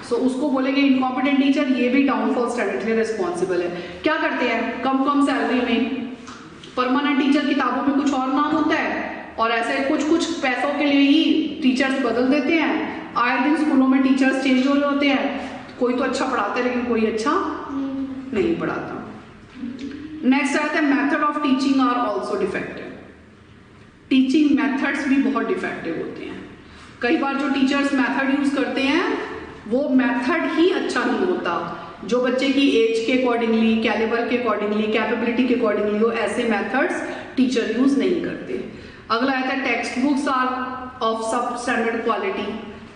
so उसको बोलेंगे इनकॉम्पिटेंट टीचर। ये भी डाउनफॉल स्टैंडर्ड के लिए रिस्पॉन्सिबल है। क्या करते हैं, कम कम सैलरी में परमानेंट टीचर किताबों में कुछ और नाम होता है और ऐसे कुछ कुछ पैसों के लिए ही टीचर्स बदल देते हैं। आए दिन स्कूलों में टीचर्स चेंज हो रहे होते हैं, कोई तो अच्छा पढ़ाते हैं लेकिन कोई अच्छा नहीं पढ़ाता। नेक्स्ट आता है method of teaching are also defective, teaching methods भी बहुत डिफेक्टिव होते हैं। कई बार जो टीचर्स मेथड यूज करते हैं वो मेथड ही अच्छा नहीं होता, जो बच्चे की एज के अकॉर्डिंगली, कैलिबर के अकॉर्डिंगली, कैपेबिलिटी के अकॉर्डिंगली वो ऐसे मेथड्स टीचर यूज नहीं करते। अगला आता है text books are of sub standard quality,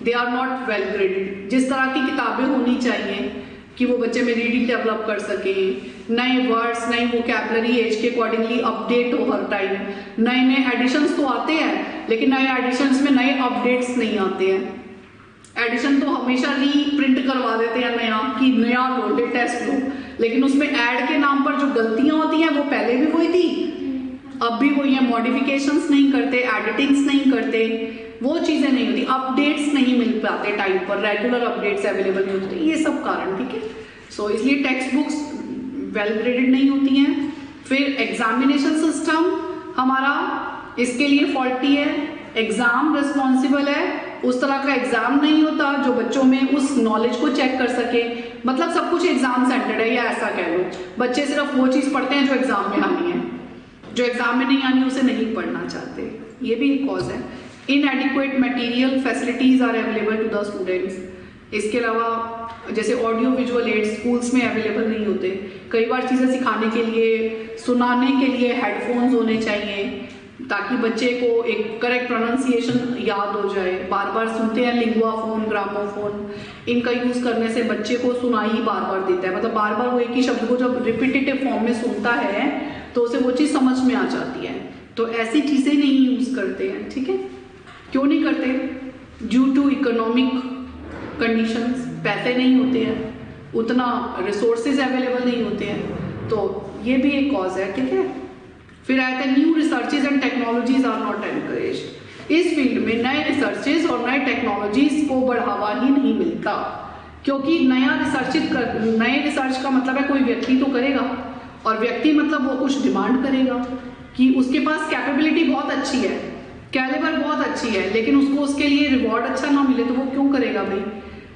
they are not well graded. जिस तरह की किताबें होनी चाहिए कि वो बच्चे में रीडिंग डेवलप कर सके, नए वर्ड्स, नई वोकैबुलरी एज के अकॉर्डिंगली अपडेट हो हर टाइम, नए नए एडिशंस तो आते हैं लेकिन नए एडिशंस में नए अपडेट्स नहीं आते हैं। एडिशन तो हमेशा रीप्रिंट करवा देते हैं नया, कि नया लो, लेटेस्ट लो, लेकिन उसमें ऐड के नाम पर जो गलतियां होती हैं वो पहले भी वही थी, अब भी वही है। मॉडिफिकेशंस नहीं करते, एडिटिंग्स नहीं करते, वो चीजें नहीं होती, अपडेट्स नहीं मिल पाते टाइम पर, रेगुलर अपडेट्स अवेलेबल नहीं होते, ये सब कारण। ठीक है, सो इसलिए टेक्स्ट बुक्स वेल ग्रेडेड नहीं होती हैं। फिर एग्जामिनेशन सिस्टम हमारा इसके लिए फॉल्टी है, एग्जाम रिस्पॉन्सिबल है, उस तरह का एग्जाम नहीं होता जो बच्चों में उस नॉलेज को चेक कर सके। मतलब सब कुछ एग्जाम सेंटर्ड है, या ऐसा कह लो, बच्चे सिर्फ वो चीज पढ़ते हैं जो एग्जाम में आनी है, जो एग्जाम में नहीं आनी उसे नहीं पढ़ना चाहते, ये भी एक कॉज है। Inadequate material facilities are available to the students. इसके अलावा जैसे ऑडियो विजुअल एड्स स्कूल्स में अवेलेबल नहीं होते। कई बार चीज़ें सिखाने के लिए, सुनाने के लिए हेडफोन्स होने चाहिए, ताकि बच्चे को एक करेक्ट प्रोनाउंसिएशन याद हो जाए। बार बार सुनते हैं लिंगुआ फोन, ग्रामोफोन, इनका यूज करने से बच्चे को सुनाई बार बार देता है, मतलब बार बार वो एक ही शब्द को जब रिपीटेटिव फॉर्म में सुनता है तो उसे वो चीज़ समझ में आ जाती है। तो ऐसी चीज़ें नहीं यूज करते हैं, ठीक है। क्यों नहीं करते? ड्यू टू इकोनॉमिक कंडीशंस, पैसे नहीं होते हैं, उतना रिसोर्सेज अवेलेबल नहीं होते हैं, तो ये भी एक कॉज है, ठीक है। फिर आता है new researches and technologies are not encouraged. इस फील्ड में नए रिसर्चेज और नए टेक्नोलॉजीज को बढ़ावा ही नहीं मिलता, क्योंकि नए रिसर्च का मतलब है कोई व्यक्ति तो करेगा, और व्यक्ति मतलब वो कुछ डिमांड करेगा कि उसके पास कैपेबिलिटी बहुत अच्छी है, कैलिबर बहुत अच्छी है, लेकिन उसको उसके लिए रिवॉर्ड अच्छा ना मिले तो वो क्यों करेगा भाई?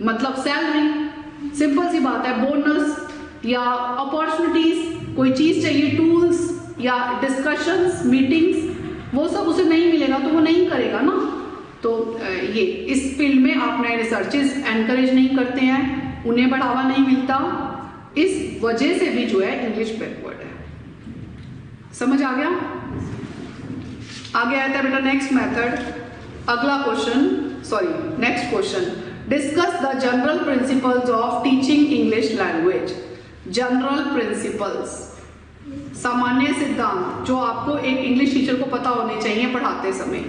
मतलब सैलरी, सिंपल सी बात है, बोनस या अपॉर्चुनिटीज, कोई चीज चाहिए, टूल्स या डिस्कशंस, मीटिंग्स, वो सब उसे नहीं मिलेगा तो वो नहीं करेगा ना। तो ये इस फील्ड में आप नए रिसर्चेस एनकरेज नहीं करते हैं, उन्हें बढ़ावा नहीं मिलता, इस वजह से भी जो है इंग्लिश बैकवर्ड है। समझ आ गया? आगे आता है बेटा नेक्स्ट मेथड, अगला question, next question, discuss the general principles of teaching English language. General principles, सामान्य सिद्धांत जो आपको एक इंग्लिश टीचर को पता होने चाहिए पढ़ाते समय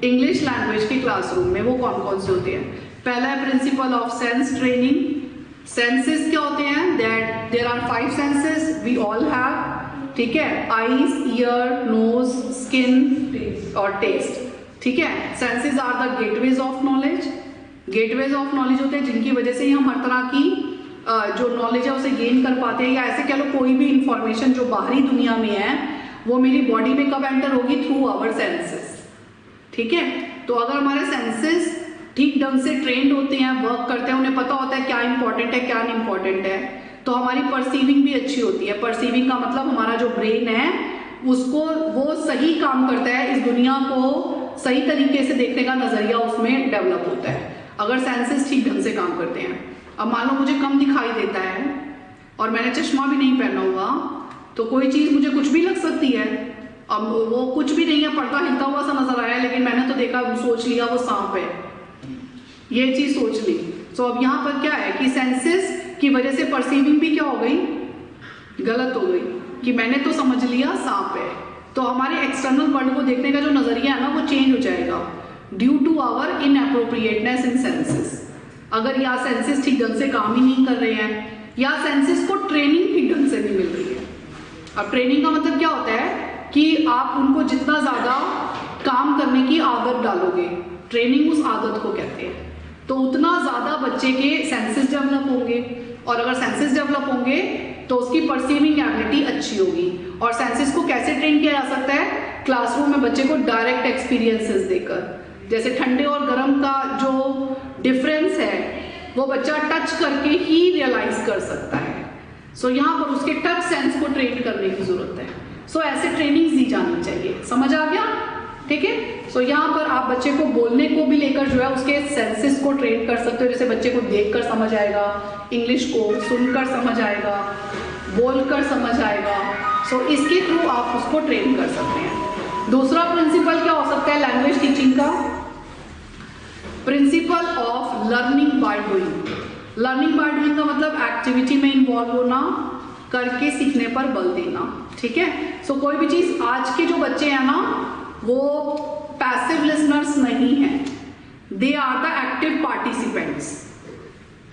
इंग्लिश लैंग्वेज के क्लासरूम में, वो कौन कौन से होते हैं? पहला है principle of sense training. Senses क्या होते हैं? That there are 5 senses we all have, ठीक है, आईज, ईयर, नोज, स्किन और टेस्ट, ठीक है। Senses are the gateways of knowledge. Gateways of knowledge होते हैं जिनकी वजह से ही हम हर तरह की जो नॉलेज है उसे गेन कर पाते हैं, या ऐसे कह लो कोई भी इंफॉर्मेशन जो बाहरी दुनिया में है वो मेरी बॉडी में कब एंटर होगी? थ्रू आवर सेंसेस, ठीक है। तो अगर हमारे सेंसेस ठीक ढंग से ट्रेंड होते हैं, वर्क करते हैं, उन्हें पता होता है क्या इंपॉर्टेंट है क्या नहीं इंपॉर्टेंट है, तो हमारी परसीविंग भी अच्छी होती है। परसीविंग का मतलब हमारा जो ब्रेन है उसको वो सही काम करता है, इस दुनिया को सही तरीके से देखने का नजरिया उसमें डेवलप होता है अगर सेंसेस ठीक ढंग से काम करते हैं। अब मान लो मुझे कम दिखाई देता है और मैंने चश्मा भी नहीं पहना हुआ, तो कोई चीज मुझे कुछ भी लग सकती है। अब वो कुछ भी नहीं है, पर्दा हिलता हुआ सा नजर आया, लेकिन मैंने तो देखा, सोच लिया वो सांप है, ये चीज सोच ली। तो अब यहाँ पर क्या है कि सेंसेस की वजह से परसीविंग भी क्या हो गई? गलत हो गई, कि मैंने तो समझ लिया सांप है। तो हमारे एक्सटर्नल वर्ल्ड को देखने का जो नजरिया है ना वो चेंज हो जाएगा due to our inappropriateness in senses. अगर या सेंसेस ठीक ढंग से काम ही नहीं कर रहे हैं, या सेंसेस को ट्रेनिंग ठीक ढंग से नहीं मिल रही है। अब ट्रेनिंग का मतलब क्या होता है कि आप उनको जितना ज्यादा काम करने की आदत डालोगे, ट्रेनिंग उस आदत को कहते हैं, तो उतना ज्यादा बच्चे के सेंसेस डेवलप होंगे, और अगर सेंसेस डेवलप होंगे तो उसकी परसीविंग एबिलिटी अच्छी होगी। और सेंसेस को कैसे ट्रेन किया जा सकता है? क्लासरूम में बच्चे को डायरेक्ट एक्सपीरियंसेस देकर, जैसे ठंडे और गर्म का जो डिफरेंस है वो बच्चा टच करके ही रियलाइज कर सकता है। सो यहाँ पर उसके टच सेंस को ट्रेन करने की जरूरत है। सो ऐसे ट्रेनिंग दी जानी चाहिए। समझ आ गया? ठीक है। सो यहाँ पर आप बच्चे को बोलने को भी लेकर जो है उसके सेंसेस को ट्रेन कर सकते हो। जैसे बच्चे को देखकर समझ आएगा, इंग्लिश को सुनकर समझ आएगा, बोलकर समझ आएगा। सो इसके थ्रू आप उसको ट्रेन कर सकते हैं। दूसरा प्रिंसिपल क्या हो सकता है लैंग्वेज टीचिंग का? Principle of learning by doing. Learning by doing का मतलब एक्टिविटी में इन्वॉल्व होना, करके सीखने पर बल देना। ठीक है। सो कोई भी चीज, आज के जो बच्चे हैं ना वो पैसिव लिसनर्स नहीं है, they are the active participants.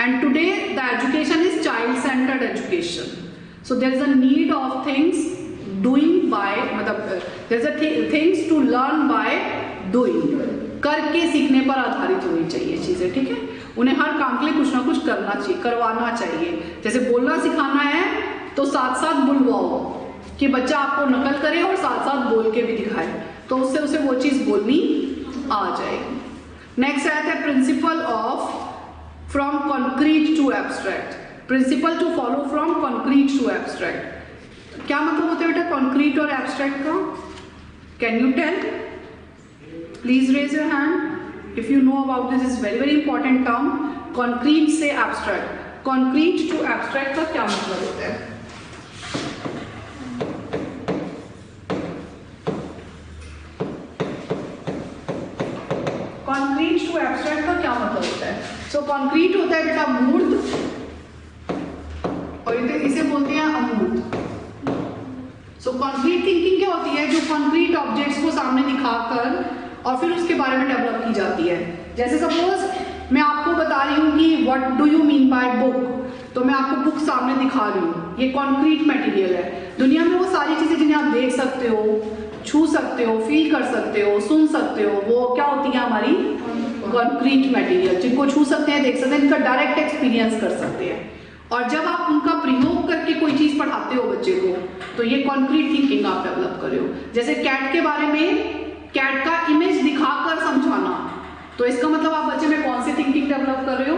And today the education is child centred education. So there is a need of things doing by, मतलब there is a things to learn by doing. करके सीखने पर आधारित होनी चाहिए चीजें। ठीक है। उन्हें हर काम के लिए कुछ ना कुछ करना चाहिए, करवाना चाहिए। जैसे बोलना सिखाना है तो साथ साथ बुलवाओ कि बच्चा आपको नकल करे और साथ साथ बोल के भी दिखाए, तो उससे उसे वो चीज बोलनी आ जाएगी। नेक्स्ट आता है principle of from concrete to abstract. Principle to follow from concrete to abstract. क्या मतलब होता है बेटा कॉन्क्रीट और एब्स्ट्रैक्ट का? Can you tell? Please raise your hand if you know about this. Is very very important term, concrete से abstract. Concrete to abstract का क्या मतलब होता है? कॉन्क्रीट टू एब्स्ट्रैक्ट का क्या मतलब होता है? सो कॉन्क्रीट होता है बेटा मूर्त, और इसे बोलते हैं अमूर्त। सो कॉन्क्रीट थिंकिंग क्या होती है? जो कॉन्क्रीट ऑब्जेक्ट्स को सामने दिखाकर और फिर उसके बारे में डेवलप की जाती है। जैसे सपोज मैं आपको बता रही हूँ कि what do you mean bye book, तो मैं आपको बुक सामने दिखा रही हूँ, ये कॉन्क्रीट मटेरियल है। दुनिया में वो सारी चीजें जिन्हें आप देख सकते हो, छू सकते हो, फील कर सकते हो, सुन सकते हो, वो क्या होती है? हमारी कॉन्क्रीट मटेरियल, जिनको छू सकते हैं, देख सकते हैं, इनका डायरेक्ट एक्सपीरियंस कर सकते हैं। और जब आप उनका प्रयोग करके कोई चीज पढ़ाते हो बच्चे को, तो ये कॉन्क्रीट थिंकिंग आप डेवलप कर रहे हो। जैसे कैट के बारे में, कैट का इमेज दिखाकर समझाना, तो इसका मतलब आप बच्चे में कौन सी थिंकिंग डेवलप कर रहे हो?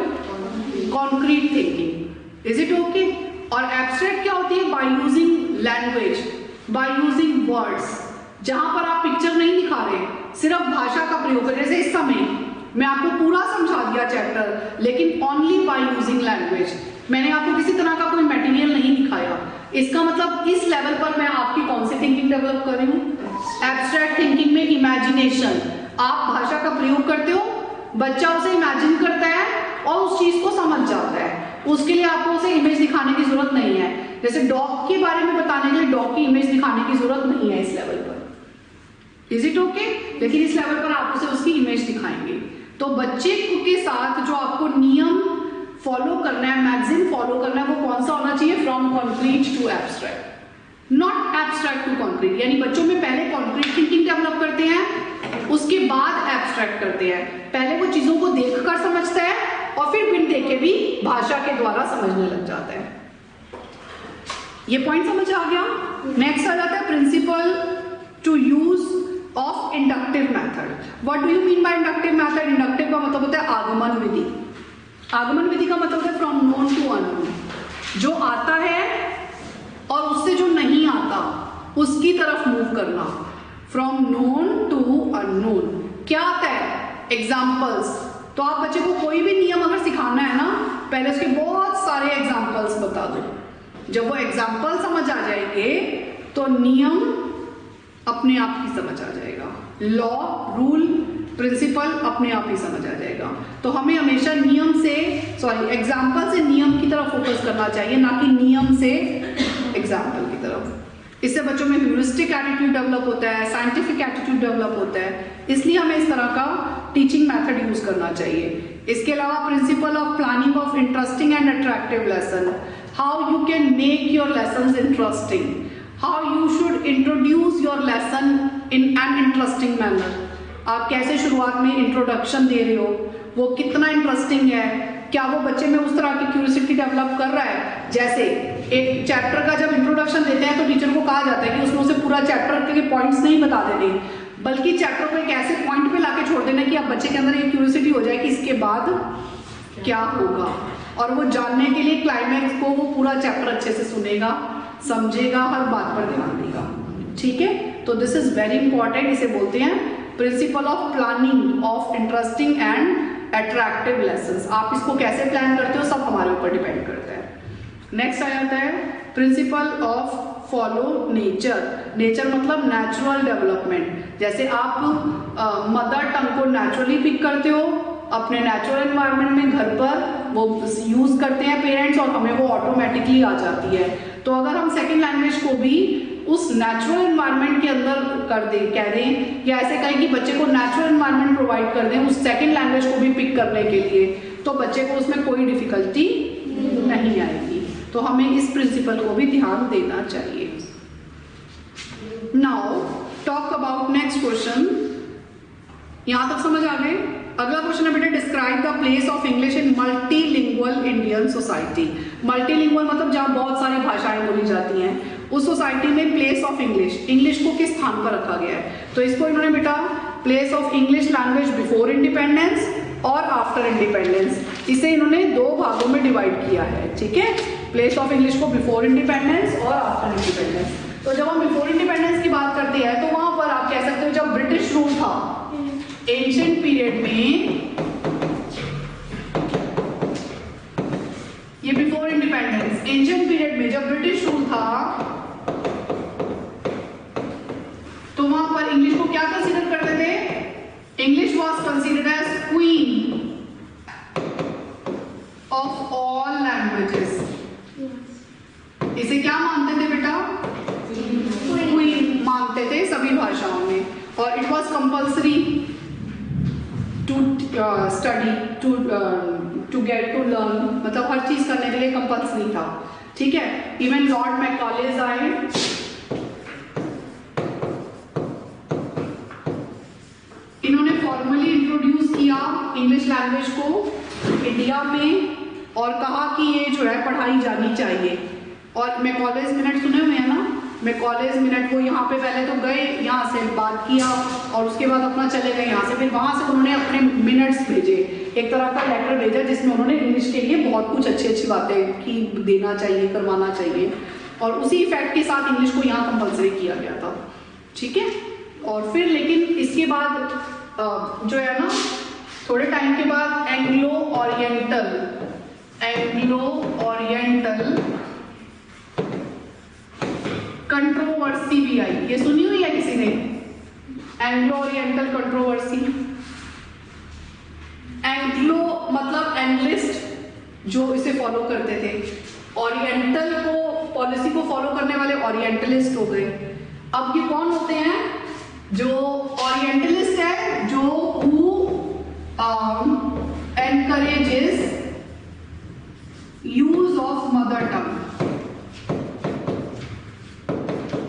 Concrete thinking. Is it okay? और एब्स्ट्रैक्ट क्या होती है? By using language, by using words, जहां पर आप पिक्चर नहीं दिखा रहे, सिर्फ भाषा का प्रयोग करें। जैसे इस समय मैं आपको पूरा समझा दिया चैप्टर, लेकिन ओनली बाय यूजिंग लैंग्वेज, मैंने आपको किसी तरह का कोई मटेरियल नहीं दिखाया। इसका मतलब इस लेवल पर मैं आपकी कौन सी थिंकिंग डेवलप कर रही हूँ? एब्स्ट्रैक्ट थिंकिंग में इमेजिनेशन, आप भाषा का प्रयोग करते हो, बच्चा उसे इमेजिन करता है और उस चीज को समझ जाता है। उसके लिए आपको उसे इमेज दिखाने की जरूरत नहीं है। जैसे डॉग के बारे में बताने के लिए डॉग की इमेज दिखाने की जरूरत नहीं है इस लेवल पर। Is it okay? लेकिन इस लेवल पर आप उसे उसकी इमेज दिखाएंगे। तो बच्चे के साथ जो आपको नियम फॉलो करना है, मैगजीन फॉलो करना है, वो कौन सा होना चाहिए? From concrete to abstract, not abstract to concrete. यानी बच्चों में पहले कॉन्क्रीट थिंकिंग डेवलप करते हैं, उसके बाद एब्स्ट्रैक्ट करते हैं। पहले वो चीजों को देखकर समझता है और फिर बिन देखे भी भाषा के द्वारा समझने लग जाता है। ये पॉइंट समझ आ गया? नेक्स्ट आ जाता है principle to use of inductive method. What do you mean by inductive method? Inductive का मतलब होता है आगमन विधि। आगमन विधि का मतलब है फ्रॉम नोन टू अननोन, जो आता है और उससे जो नहीं आता उसकी तरफ मूव करना। फ्रॉम नोन टू अननोन क्या आता है? एग्जाम्पल्स। तो आप बच्चे को कोई भी नियम अगर सिखाना है ना, पहले उसके बहुत सारे एग्जाम्पल्स बता दो। जब वो एग्जाम्पल समझ आ जाएंगे तो नियम अपने आप ही समझ आ जाएगा, लॉ, रूल, प्रिंसिपल अपने आप ही समझ आ जाएगा। तो हमें हमेशा नियम से, सॉरी, एग्जाम्पल से नियम की तरफ फोकस करना चाहिए, ना कि नियम से एग्जाम्पल की तरफ। इससे बच्चों में ह्यूरिस्टिक एटीट्यूड डेवलप होता है, साइंटिफिक एटीट्यूड डेवलप होता है। इसलिए हमें इस तरह का टीचिंग मेथड यूज करना चाहिए। इसके अलावा principle of planning of interesting and attractive lesson, how you can make your lessons interesting, how you should introduce your lesson in an interesting manner. आप कैसे शुरुआत में इंट्रोडक्शन दे रहे हो, वो कितना इंटरेस्टिंग है, क्या वो बच्चे में उस तरह की क्यूरियोसिटी डेवलप कर रहा है। जैसे एक चैप्टर का जब इंट्रोडक्शन देते हैं तो टीचर को कहा जाता है कि उसमें उसे पूरा चैप्टर के पॉइंट्स नहीं बता देने, बल्कि चैप्टर को एक ऐसे पॉइंट पे लाके छोड़ देना कि आप बच्चे के अंदर एक क्यूरियोसिटी हो जाए कि इसके बाद क्या होगा, और वो जानने के लिए क्लाइमैक्स को वो पूरा चैप्टर अच्छे से सुनेगा, समझेगा, हर बात पर ध्यान देगा। ठीक है, तो दिस इज वेरी इंपॉर्टेंट। इसे बोलते हैं principle of planning of interesting and attractive lessons. आप इसको कैसे प्लान करते हो सब हमारे ऊपर डिपेंड करता है। नेक्स्ट आ जाता है principle of follow nature. Nature मतलब नेचुरल डेवलपमेंट। जैसे आप मदर टंग को नेचुरली पिक करते हो, अपने नेचुरल एनवायरनमेंट में घर पर वो यूज करते हैं पेरेंट्स, और हमें वो ऑटोमेटिकली आ जाती है। तो अगर हम सेकेंड लैंग्वेज को भी उस नेचुरल एनवायरनमेंट के अंदर कर दें, कह दें, या ऐसे कहें कि बच्चे को नेचुरल एनवायरनमेंट प्रोवाइड कर दें उस सेकेंड लैंग्वेज को भी पिक करने के लिए, तो बच्चे को उसमें कोई डिफिकल्टी नहीं आएगी। तो हमें इस प्रिंसिपल को भी ध्यान देना चाहिए। Now talk about next question. यहां तक समझ आ गए? अगला क्वेश्चन है बेटा, describe the place of English in multilingual Indian society. Multilingual मतलब जहां बहुत सारी भाषाएं बोली जाती हैं, उस सोसाइटी में प्लेस ऑफ इंग्लिश, इंग्लिश को किस स्थान पर रखा गया है। तो इसको इन्होंने बेटा place of English language before independence और आफ्टर इंडिपेंडेंस, इसे इन्होंने दो भागों में डिवाइड किया है। ठीक है, प्लेस ऑफ इंग्लिश को बिफोर इंडिपेंडेंस और आफ्टर इंडिपेंडेंस। तो जब हम बिफोर इंडिपेंडेंस की बात करते हैं तो वहां पर आप कह सकते हो जब ब्रिटिश रूल था, एंशिएंट पीरियड में, ये बिफोर इंडिपेंडेंस, एंशिएंट पीरियड में जब ब्रिटिश रूल था तो वहां पर इंग्लिश को क्या कंसीडर करते थे? English was considered as it was compulsory to study, to get to learn, मतलब हर चीज करने के लिए कंपल्सरी था, ठीक है। इवन लॉर्ड मैकॉलेज आए, इन्होंने फॉर्मली इंट्रोड्यूस किया इंग्लिश लैंग्वेज को इंडिया में और कहा कि ये जो है पढ़ाई जानी चाहिए। और मैकॉलेज मिनट सुने हुए हैं ना, मैकॉलेज मिनट, वो यहाँ पे पहले तो गए, यहाँ से बात किया और उसके बाद अपना चले गए यहाँ से, फिर वहाँ से उन्होंने अपने मिनट्स भेजे, एक तरह का लेटर भेजा जिसमें उन्होंने इंग्लिश के लिए बहुत कुछ अच्छी अच्छी बातें की, देना चाहिए, करवाना चाहिए, और उसी इफेक्ट के साथ इंग्लिश को यहाँ कंपल्सरी किया गया था, ठीक है। और फिर लेकिन इसके बाद जो है ना, थोड़े टाइम के बाद एंग्लो ओरिएंटल कंट्रोवर्सी भी आई। ये सुनी हुई है किसी ने? Anglo oriental controversy. एंग्लो मतलब एंग्लिस्ट जो इसे फॉलो करते थे, ओरिएंटल को, पॉलिसी को फॉलो करने वाले ओरिएंटलिस्ट हो गए। अब ये कौन होते हैं? जो ओरिएंटलिस्ट है, जो who encourages use of mother tongue.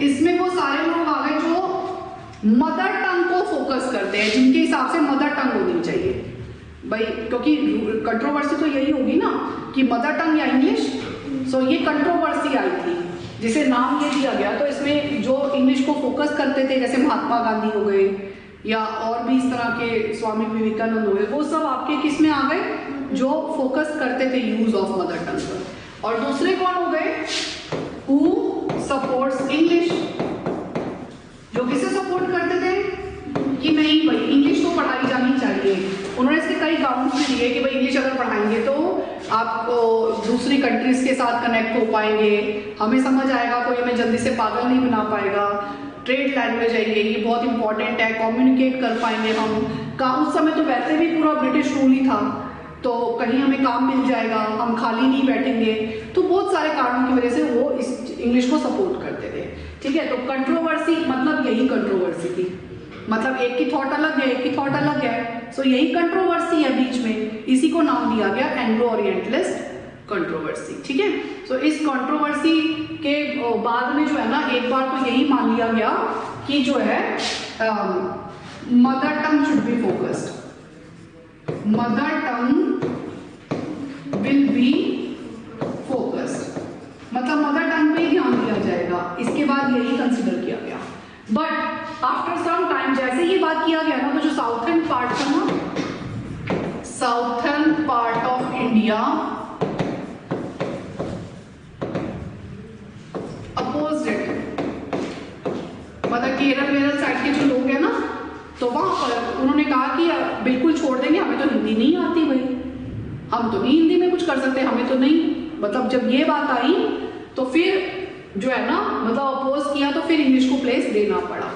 इसमें वो सारे लोग आ गए जो मदर टंग को फोकस करते हैं, जिनके हिसाब से मदर टंग होनी चाहिए भाई, क्योंकि कंट्रोवर्सी तो यही होगी ना कि मदर टंग या इंग्लिश। सो ये कंट्रोवर्सी आई थी जिसे नाम ये दिया गया। तो इसमें जो इंग्लिश को फोकस करते थे, जैसे महात्मा गांधी हो गए या और भी इस तरह के स्वामी विवेकानंद हो गए, वो सब आपके किस में आ गए? जो फोकस करते थे यूज ऑफ मदर टंग पर। और दूसरे कौन हो गए? हु सपोर्ट्स इंग्लिश, जो किसे सपोर्ट करते थे कि नहीं भाई इंग्लिश तो पढ़ाई जानी चाहिए। उन्होंने इसके कई ग्राउंड्स भी दिए कि भाई इंग्लिश अगर पढ़ाएंगे तो आप दूसरी कंट्रीज के साथ कनेक्ट हो पाएंगे, हमें समझ आएगा, कोई हमें जल्दी से पागल नहीं बना पाएगा, ट्रेड लैंग्वेज है ये बहुत इंपॉर्टेंट है, कम्युनिकेट कर पाएंगे हम। उस समय तो वैसे भी पूरा ब्रिटिश रूल ही था, तो कहीं हमें काम मिल जाएगा, हम खाली नहीं बैठेंगे। तो बहुत सारे कारणों की वजह से वो इस इंग्लिश को सपोर्ट करते थे, ठीक है। तो कंट्रोवर्सी मतलब यही कंट्रोवर्सी थी, मतलब एक की थॉट अलग है, एक की थॉट अलग है, सो यही कंट्रोवर्सी है बीच में, इसी को नाम दिया गया एंग्लो ओरिएंटलिस्ट कंट्रोवर्सी, ठीक है। सो इस कंट्रोवर्सी के बाद में जो है ना, एक बार तो यही मान लिया गया कि जो है mother tongue should be focused, mother tongue will be focused, मतलब मदर टंग पे ही ध्यान दिया जाएगा। इसके बाद यही कंसिडर किया गया। बट आफ्टर सम टाइम जैसे ये बात किया गया ना, तो जो साउथर्न पार्ट था ना, southern part of India opposed it, मतलब केरल साइड के जो लोग हैं ना, तो वहां पर उन्होंने कहा कि बिल्कुल छोड़ देंगे, हमें तो हिंदी नहीं आती भाई, हम तो नहीं हिंदी में कुछ कर सकते, हमें तो नहीं। मतलब जब ये बात आई तो फिर जो है ना, मतलब अपोज किया, तो फिर इंग्लिश को प्लेस देना पड़ा,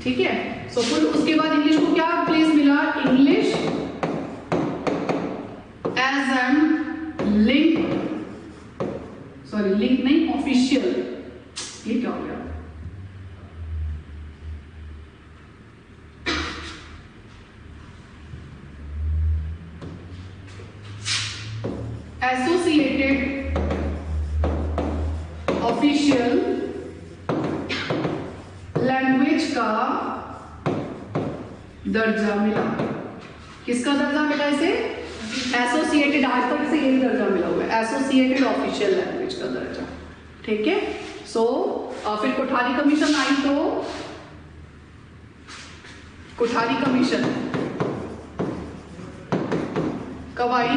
ठीक है। सो फिर उसके बाद इंग्लिश को क्या प्लेस मिला? English as an link, sorry link नहीं, ऑफिशियल, ये क्या हो गया? एसोसिएटेड ऑफिशियल लैंग्वेज का दर्जा मिला। किसका दर्जा मिला इसे? एसोसिएटेड, आज तक इसे यही दर्जा मिला हुआ है, एसोसिएटेड ऑफिशियल लैंग्वेज का दर्जा, ठीक है। सो फिर कोठारी कमीशन आई, तो कोठारी कमीशन कब आई?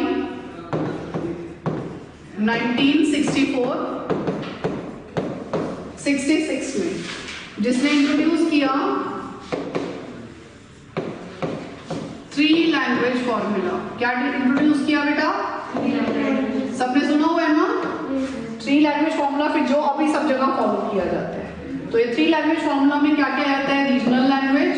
1964 66 में, जिसने इंट्रोड्यूस किया 3 लैंग्वेज फॉर्मूला। क्या इंट्रोड्यूस किया बेटा? सबने सुना हुआ है ना 3 लैंग्वेज फॉर्मूला, फिर जो अभी सब जगह फॉलो किया जाता है। तो ये 3 लैंग्वेज फॉर्मूला में क्या क्या आता है? Regional language,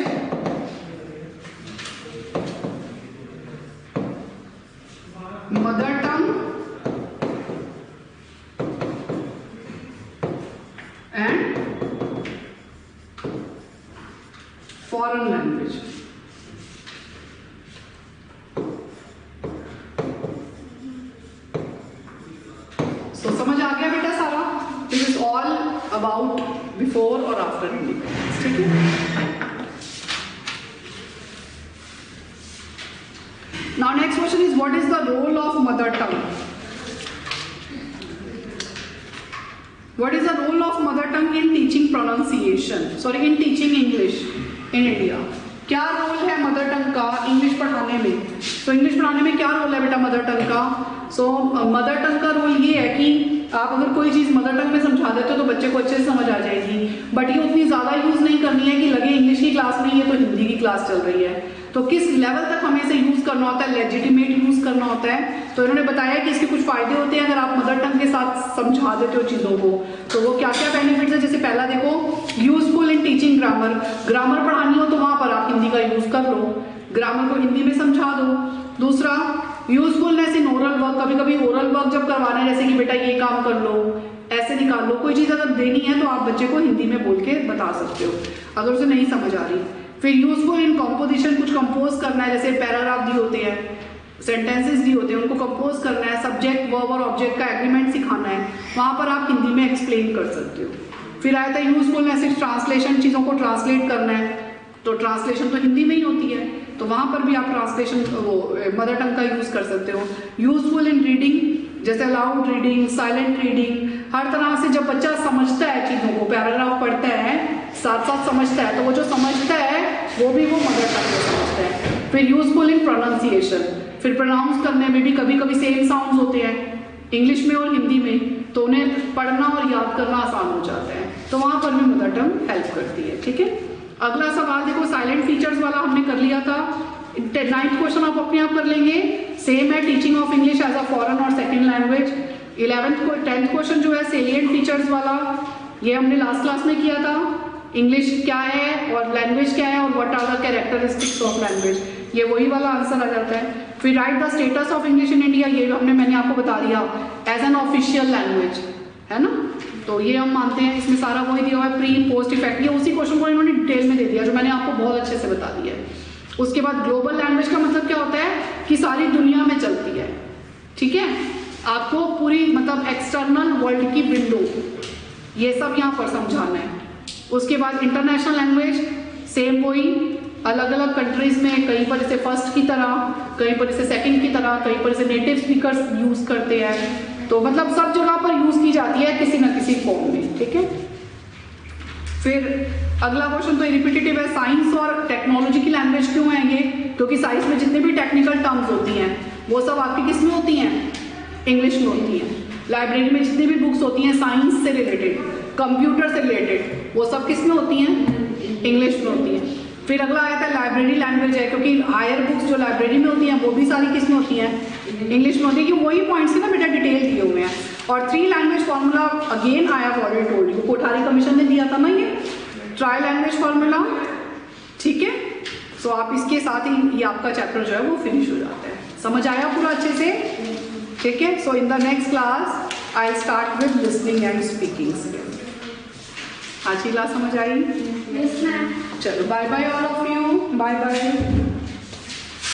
mother tongue and foreign language. तो समझ आ गया बेटा सारा? This is all about before और आफ्टर इंडिपेंडेंस, ठीक है। Now next question is, what is the role of mother tongue? What is the role of mother tongue in teaching pronunciation? Sorry, in teaching English in India. क्या role है mother tongue का English पढ़ाने में? तो English पढ़ाने में क्या role है बेटा मदर टंग का? सो मदर टंग का रोल ये है कि आप अगर कोई चीज़ मदर टंग में समझा देते हो तो बच्चे को अच्छे से समझ आ जाएगी, बट ये उतनी ज़्यादा यूज़ नहीं करनी है कि लगे इंग्लिश की क्लास में, ये तो हिंदी की क्लास चल रही है। तो किस लेवल तक हमें इसे यूज़ करना होता है, लेजिटिमेट यूज़ करना होता है। तो इन्होंने बताया कि इसके कुछ फ़ायदे होते हैं अगर आप मदर टंग के साथ समझा देते हो चीज़ों को। तो वो क्या क्या बेनिफिट्स है? जैसे पहला देखो, useful in teaching grammar. Grammar पढ़ानी हो तो वहाँ पर आप हिंदी का यूज़ कर लो, ग्रामर को हिंदी में समझा दो। दूसरा, यूजफुलनेस इन ओरल वर्क। कभी कभी ओरल वर्क जब करवाना है, जैसे कि बेटा ये काम कर लो, ऐसे निकाल लो, कोई चीज़ अगर देनी है तो आप बच्चे को हिंदी में बोल के बता सकते हो अगर उसे नहीं समझ आ रही। फिर यूजफुल इन कंपोजिशन, कुछ कंपोज करना है, जैसे पैराग्राफ दिए होते हैं, सेंटेंसेस दिए होते हैं, उनको कंपोज करना है, सब्जेक्ट वर्ब और ऑब्जेक्ट का एग्रीमेंट सिखाना है, वहाँ पर आप हिंदी में एक्सप्लेन कर सकते हो। फिर आया था यूजफुलनेस इन ट्रांसलेशन, चीज़ों को ट्रांसलेट करना है, तो ट्रांसलेशन तो हिंदी में ही होती है, तो वहाँ पर भी आप ट्रांसलेशन वो मदर टंग का यूज़ कर सकते हो। यूजफुल इन रीडिंग, जैसे लाउड रीडिंग, साइलेंट रीडिंग, हर तरह से जब बच्चा समझता है चीज़ों को, पैराग्राफ पढ़ता है साथ साथ समझता है, तो वो जो समझता है वो भी वो मदर टंग में समझता है। फिर यूजफुल इन प्रोनाउंसिएशन, फिर प्रोनाउंस करने में भी कभी कभी सेम साउंड्स होते हैं इंग्लिश में और हिंदी में, तो उन्हें पढ़ना और याद करना आसान हो जाता है, तो वहाँ पर भी मदर टंग हेल्प करती है, ठीक है। अगला सवाल देखो, साइलेंट फीचर्स वाला हमने कर लिया था, 9th क्वेश्चन आप अपने आप कर लेंगे, सेम है, teaching of English as a foreign और सेकेंड लैंग्वेज। 10th क्वेश्चन जो है सेलिएंट फीचर्स वाला, ये हमने लास्ट क्लास में किया था, इंग्लिश क्या है और लैंग्वेज क्या है और what are the characteristics of language, ये वही वाला आंसर आ जाता है। फिर write the status of English in India, ये मैंने आपको बता दिया एज एन ऑफिशियल लैंग्वेज, है ना, तो ये हम मानते हैं, इसमें सारा वही दिया हुआ है, प्री पोस्ट इफेक्ट, ये उसी क्वेश्चन को इन्होंने डिटेल में दे दिया जो मैंने आपको बहुत अच्छे से बता दिया है। उसके बाद ग्लोबल लैंग्वेज का मतलब क्या होता है कि सारी दुनिया में चलती है, ठीक है, आपको पूरी मतलब एक्सटर्नल वर्ल्ड की विंडो, ये सब यहाँ पर समझाना है। उसके बाद इंटरनेशनल लैंग्वेज, सेम वही, अलग अलग कंट्रीज में कहीं पर इसे फर्स्ट की तरह, कहीं पर इसे सेकंड की तरह, कहीं पर इसे नेटिव स्पीकर्स यूज करते हैं, तो मतलब सब जगह पर यूज की जाती है किसी न किसी फॉर्म में, ठीक है। फिर अगला क्वेश्चन तो रिपीटेटिव है, साइंस और टेक्नोलॉजी की लैंग्वेज क्यों है ये, क्योंकि साइंस में जितने भी टेक्निकल टर्म्स होती हैं वो सब आपकी किस में होती हैं, इंग्लिश में होती हैं। लाइब्रेरी में जितनी भी बुक्स होती हैं साइंस से रिलेटेड, कंप्यूटर से रिलेटेड, वो सब किस में होती हैं, इंग्लिश में होती हैं। फिर अगला आया था लाइब्रेरी लैंग्वेज है, क्योंकि हायर बुक्स जो लाइब्रेरी में होती हैं वो भी सारी किस में होती हैं, इंग्लिश में होती है, कि वही पॉइंट्स ना बेटा डिटेल दिए हुए हैं। और 3 language formula again I have already told you, Kothari commission ने दिया था ना ये ट्राई लैंग्वेज फॉर्मूला, ठीक है। सो आप इसके साथ ही ये आपका चैप्टर जो है वो फिनिश हो जाता है। समझ आया पूरा अच्छे से, ठीक है। So in the next class I will start with listening and speaking. आज की क्लास समझ आई? Yes, ma'am. चलो bye bye all of you, bye bye.